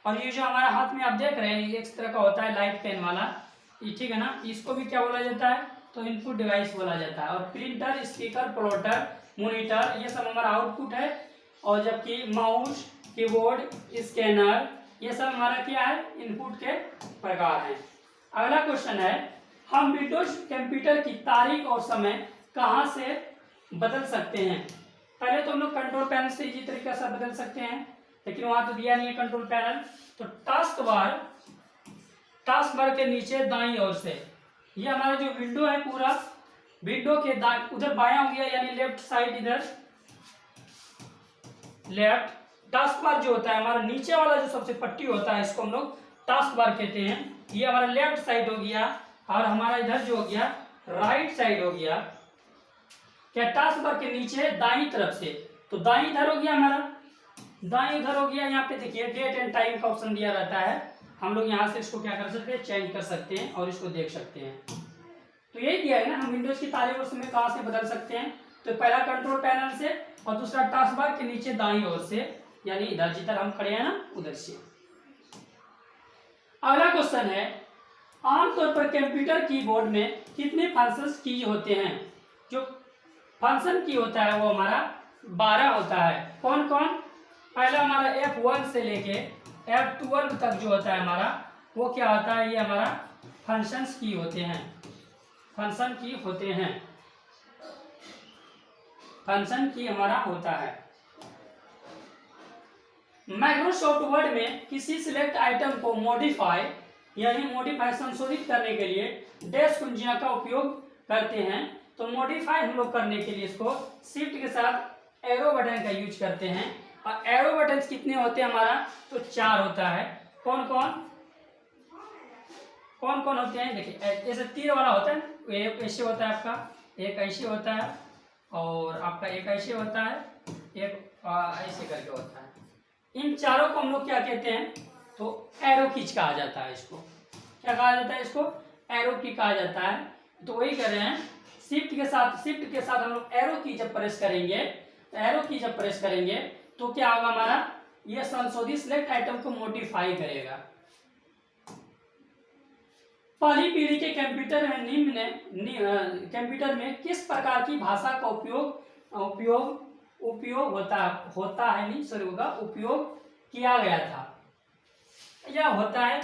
और ये जो हमारा हाथ में आप देख रहे हैं एक तरह का होता है लाइट पेन वाला, ये ठीक है ना, इसको भी क्या बोला जाता है, तो इनपुट डिवाइस बोला जाता है। और प्रिंटर, स्पीकर, प्लॉटर, मॉनिटर ये सब हमारा आउटपुट है। और जबकि माउस, कीबोर्ड, स्कैनर ये सब हमारा क्या है, इनपुट के प्रकार हैं। अगला क्वेश्चन है, हम विंडोज कंप्यूटर की तारीख और समय कहाँ से बदल सकते हैं? पहले तो हम लोग कंट्रोल पैनल से इसी तरीके से बदल सकते हैं, लेकिन वहां तो दिया नहीं है कंट्रोल पैनल। तो टास्क बार के नीचे दाईं ओर से ये हमारा जो विंडो है, पूरा विंडो के उधर बायां हो गया, यानी लेफ्ट साइड इधर लेफ्ट। टास्क बार जो होता है हमारा नीचे वाला जो सबसे पट्टी होता है इसको हम लोग टास्क बार कहते हैं। ये हमारा लेफ्ट साइड हो गया और हमारा इधर जो हो गया राइट साइड हो गया। क्या टास्क बार के नीचे दाईं तरफ से, तो दाईं इधर हो गया हमारा, दाईं इधर हो गया। यहाँ पे देखिए डेट एंड टाइम का ऑप्शन दिया रहता है, हम लोग यहाँ से इसको क्या कर सकते हैं, चेंज कर सकते हैं और इसको देख सकते हैं। तो यही दिया है ना, हम विंडोज की तारीख और समय कहाँ से बदल सकते हैं, तो पहला कंट्रोल पैनल से और दूसरा टास्क बार के नीचे दाईं ओर से, यानी इधर जिधर हम खड़े हैं ना उधर से। अगला क्वेश्चन है, आमतौर पर कंप्यूटर कीबोर्ड में कितने फंक्शंस कीज होते हैं। जो फंक्शन की होता है वो हमारा 12 होता है। कौन कौन, पहला हमारा F1 से लेके F12 तक जो होता है हमारा वो क्या होता है, ये हमारा फंक्शंस की होते हैं, फंक्शन की होते हैं, फंक्शन की हमारा होता है। माइक्रोसॉफ्ट वर्ड में किसी सिलेक्ट आइटम को मॉडिफाई यानी मॉडिफाई संशोधित करने के लिए डैश कुंजियां का उपयोग करते हैं। तो मॉडिफाई हम लोग करने के लिए इसको शिफ्ट के साथ एरो बटन का यूज करते हैं। और एरो बटन कितने होते हैं हमारा, तो 4 होता है। कौन कौन कौन कौन होते हैं, देखिए जैसे तीर वाला होता है, एक ऐसे होता है आपका, एक ऐसे होता है और आपका एक ऐसे होता है, एक ऐसे करके होता है। इन चारों को हम लोग क्या कहते हैं, तो एरो कीज कहा जाता है। इसको क्या कहा जाता है, इसको एरो की कहा जाता है। तो वही कर रहे हैं, शिफ्ट के साथ हम लोग एरो की जब प्रेस करेंगे, एरो की जब प्रेस करेंगे तो क्या होगा हमारा, ये संशोधित सिलेक्ट आइटम को मॉडिफाई करेगा। पहली पीढ़ी के कंप्यूटर में कंप्यूटर में किस प्रकार की भाषा का उपयोग होता है नहीं सॉरी होगा उपयोग किया गया था या होता है।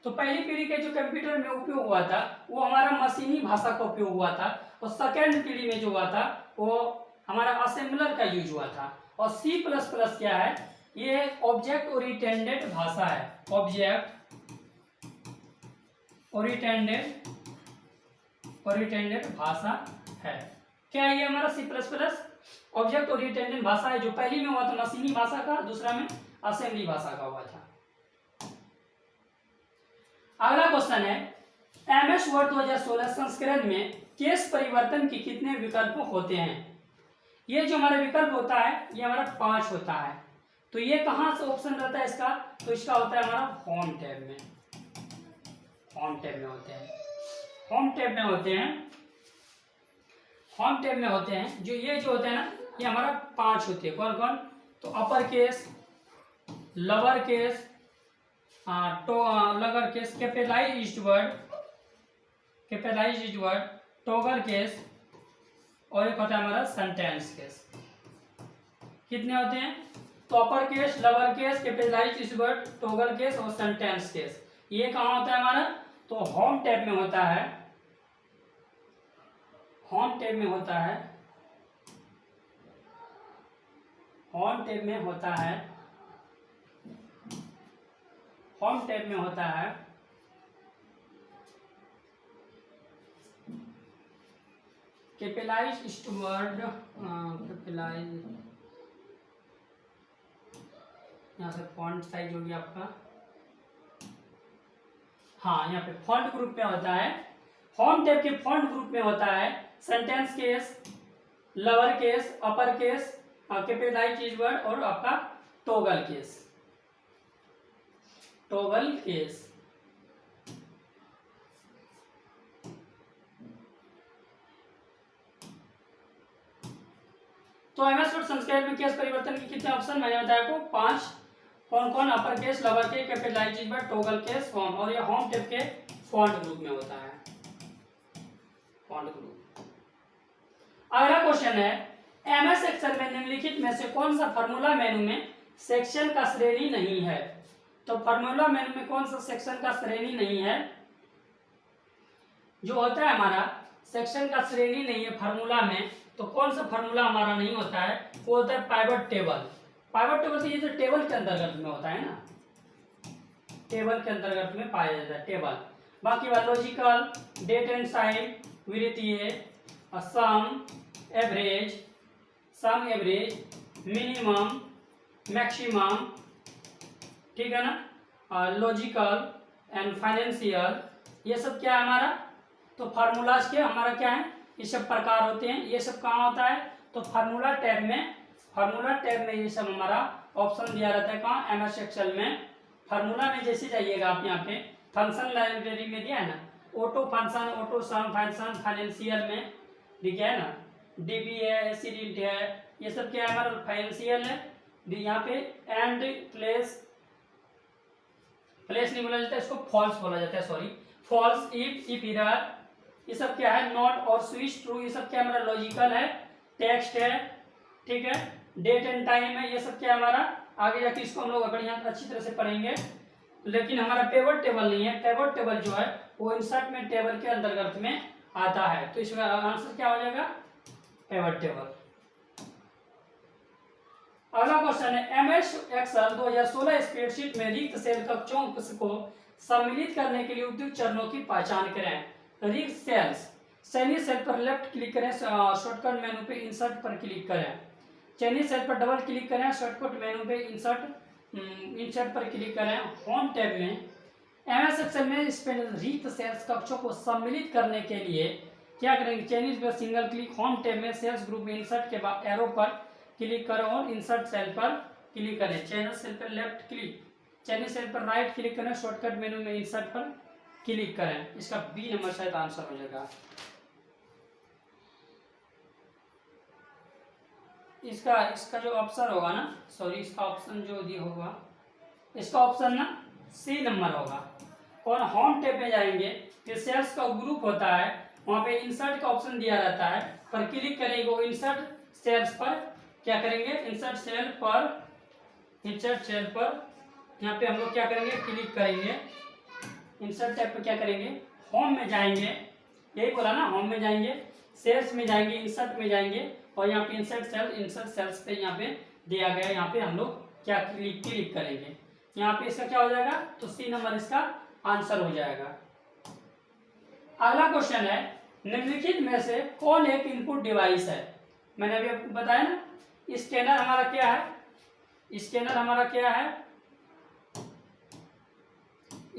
तो पहली पीढ़ी के जो कंप्यूटर में उपयोग हुआ था वो हमारा मशीनी भाषा का उपयोग हुआ था, और सेकेंड पीढ़ी में जो हुआ था वो हमारा असेंबलर का यूज हुआ था। और C++ क्या है, ये ऑब्जेक्ट ओरिएंटेड भाषा है, ऑब्जेक्ट ओरिएंटेड भाषा है। क्या ये हमारा C++ ऑब्जेक्ट ओरिएंटेड भाषा है, जो पहली में हुआ था मशीनी भाषा का, दूसरा में असेंबली भाषा का हुआ था। अगला क्वेश्चन है, MS वर्ड 2016 संस्करण में केस परिवर्तन के कितने विकल्प होते हैं। ये जो हमारा विकल्प होता है ये हमारा 5 होता है। तो ये कहां से ऑप्शन रहता है इसका, तो इसका होता है हमारा होम टैब में, होम टैब में होते हैं, होम टैब में होते हैं, होम टैब में होते हैं। जो ये जो होते हैं ना ये हमारा 5 होते हैं। कौन कौन, तो upper case, lower case, lower case, capitalised word, toggle case और एक होता है हमारा सेंटेंस केस। कितने होते हैं, तो upper case, lower case, capitalised word, toggle case और सेंटेंस केस। ये कहाँ होता है हमारा, तो होम टैब में होता है, होम टैब में होता है, होम टैब में होता है, होम टैब में होता है। कैपिटलाइज्ड वर्ड, कैपिटलाइज्ड, यहाँ से फॉन्ट साइज हो गया आपका, हाँ यहाँ पे फॉन्ट ग्रुप में होता है। होम टैब के फॉन्ट ग्रुप में होता है sentence case, lower case, upper case, capitalised word और आपका टॉगल केस, टॉगल केस। तो MS वर्ड संस्करण में केस परिवर्तन के कितने ऑप्शन मैंने बताया आपको 5। कौन कौन, upper case, lower case, capitalised word, toggle case, home, और ये होम टैब के फॉन्ट ग्रुप में होता है, फॉन्ट ग्रुप। अगला क्वेश्चन है, MS एक्सेल में निम्नलिखित में से कौन सा फार्मूला मेनू में सेक्शन का श्रेणी नहीं है। तो फार्मूला मेनू में कौन सा सेक्शन का श्रेणी नहीं है, जो होता है हमारा सेक्शन का श्रेणी नहीं है फार्मूला में, तो कौन सा फार्मूला हमारा नहीं होता है, वो होता है पाइवट टेबल। पाइवट टेबल तो ये तो टेबल के अंतर्गत में होता है ना, टेबल के अंतर्गत में पाया जाता है टेबल। बाकी लॉजिकल, डेट एंड टाइम, वित्तीय, सम एवरेज, मिनिमम, मैक्सिमम, ठीक है ना, लॉजिकल एंड फाइनेंशियल, ये सब क्या है हमारा, तो फार्मूलाज के हमारा क्या है, ये सब प्रकार होते हैं। ये सब कहाँ होता है, तो फार्मूला टैब में ये सब हमारा ऑप्शन दिया रहता है। कहाँ, एमएस एक्सेल में फार्मूला में जैसे जाइएगा आप यहाँ पे फंक्शन लाइब्रेरी में दिया है ना, ऑटो फंक्शन, ऑटो सम फंक्शन, फाइनेंशियल में दिखा है ना, डीबी है, एसिडिट है, ये सब क्या है हमारा फाइनेंशियल है। यहाँ पे एंड प्लेस नहीं बोला जाता है, इसको फॉल्स बोला जाता है, सॉरी फॉल्स, इफ इरर, ये सब क्या है, नॉट और स्विच ट्रू, ये सब क्या हमारा लॉजिकल है, टेक्स्ट है, ठीक है, डेट एंड टाइम है, ये सब क्या हमारा आगे जाके इसको हम लोग बढ़िया अच्छी तरह से पढ़ेंगे। लेकिन हमारा पेवट टेबल नहीं है, पेवट टेबल जो है वो इंसर्ट में टेबल के अंतर्गत में आता है, तो इसका आंसर क्या हो जाएगा, पेवट टेबल। अगला क्वेश्चन है, एमएस एक्सेल 2016 स्प्रेडशीट में रिक्त सेल कक्षों को सम्मिलित करने के लिए उपयुक्त चरणों की पहचान करें। रिक्त सेल्स, चयनित सेल पर लेफ्ट क्लिक करें, शॉर्टकट मेनू पे इंसर्ट पर क्लिक करें, चयनित सेल पर डबल क्लिक करें, शॉर्टकट मेनू पे इंसर्ट पर क्लिक करें। होम टैब में एमएस एक्सेल में रिक्त सेल्स कक्षों को सम्मिलित करने के लिए क्या करेंगे, चयनित पर सिंगल क्लिक, होम टैब में सेल्स ग्रुप में इंसर्ट के बाद एरो पर क्लिक करें और इंसर्ट सेल पर क्लिक करें, चयनित सेल पर लेफ्ट क्लिक, चयनित सेल पर राइट क्लिक करें, शॉर्टकट मेनू में इंसर्ट पर क्लिक करें। इसका बी नंबर शायद आंसर हो जाएगा। इसका जो ऑप्शन होगा ना, सॉरी इसका ऑप्शन जो दिया होगा, इसका ऑप्शन ना सी नंबर होगा। कौन, होम टैब में जाएंगे, फिर सेल्स का ग्रुप होता है, वहां पे इंसर्ट का ऑप्शन दिया रहता है, पर क्लिक करेंगे वो इंसर्ट सेल्स पर क्या करेंगे, इंसर्ट सेल पर यहाँ पे हम लोग क्या करेंगे, क्लिक करेंगे, इंसर्ट टैब पर क्या करेंगे, होम में जाएंगे, यही बोला ना, होम में जाएंगे, सेल्स में जाएंगे, इंसर्ट में जाएंगे और यहाँ पे इंसर्ट सेल्स पे यहाँ पे दिया गया, यहाँ पे हम लोग क्या क्लिक करेंगे, यहाँ पे इसका क्या हो जाएगा, तो सी नंबर इसका आंसर हो जाएगा। अगला क्वेश्चन है, निम्नलिखित में से कौन एक इनपुट डिवाइस है। मैंने अभी आपको बताया ना, स्कैनर हमारा क्या है,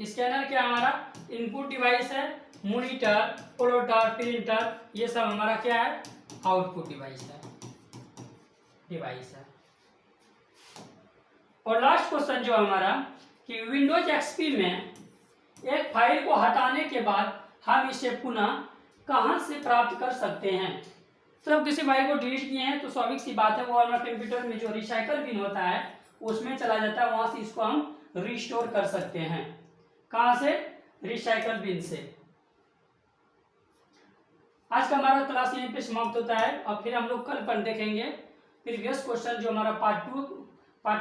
स्कैनर क्या हमारा इनपुट डिवाइस है, मॉनिटर, प्लॉटर, प्रिंटर, ये सब हमारा क्या है, आउटपुट डिवाइस है। और लास्ट क्वेश्चन जो हमारा कि विंडोज एक्सपी में एक फाइल को हटाने के बाद हम इसे पुनः कहां से प्राप्त कर सकते हैं। तो किसी फाइल को डिलीट किए हैं तो स्वाभाविक सी बात है वो हमारे कंप्यूटर में जो रिसाइकल बिन होता है उसमें चला जाता है, वहां से इसको हम रिस्टोर कर सकते हैं। कहां से, रिसाइकल बिन से। आज का हमारा क्लास यहीं पे समाप्त होता है और फिर हम लोग कल पर देखेंगे प्रीवियस क्वेश्चन जो हमारा पार्ट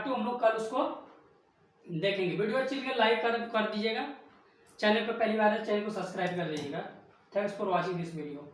टू हम लोग कल उसको देखेंगे। वीडियो अच्छी लगे लाइक कर दीजिएगा, चैनल पर पहली बार है चैनल को सब्सक्राइब कर लीजिएगा। Thanks for watching this video.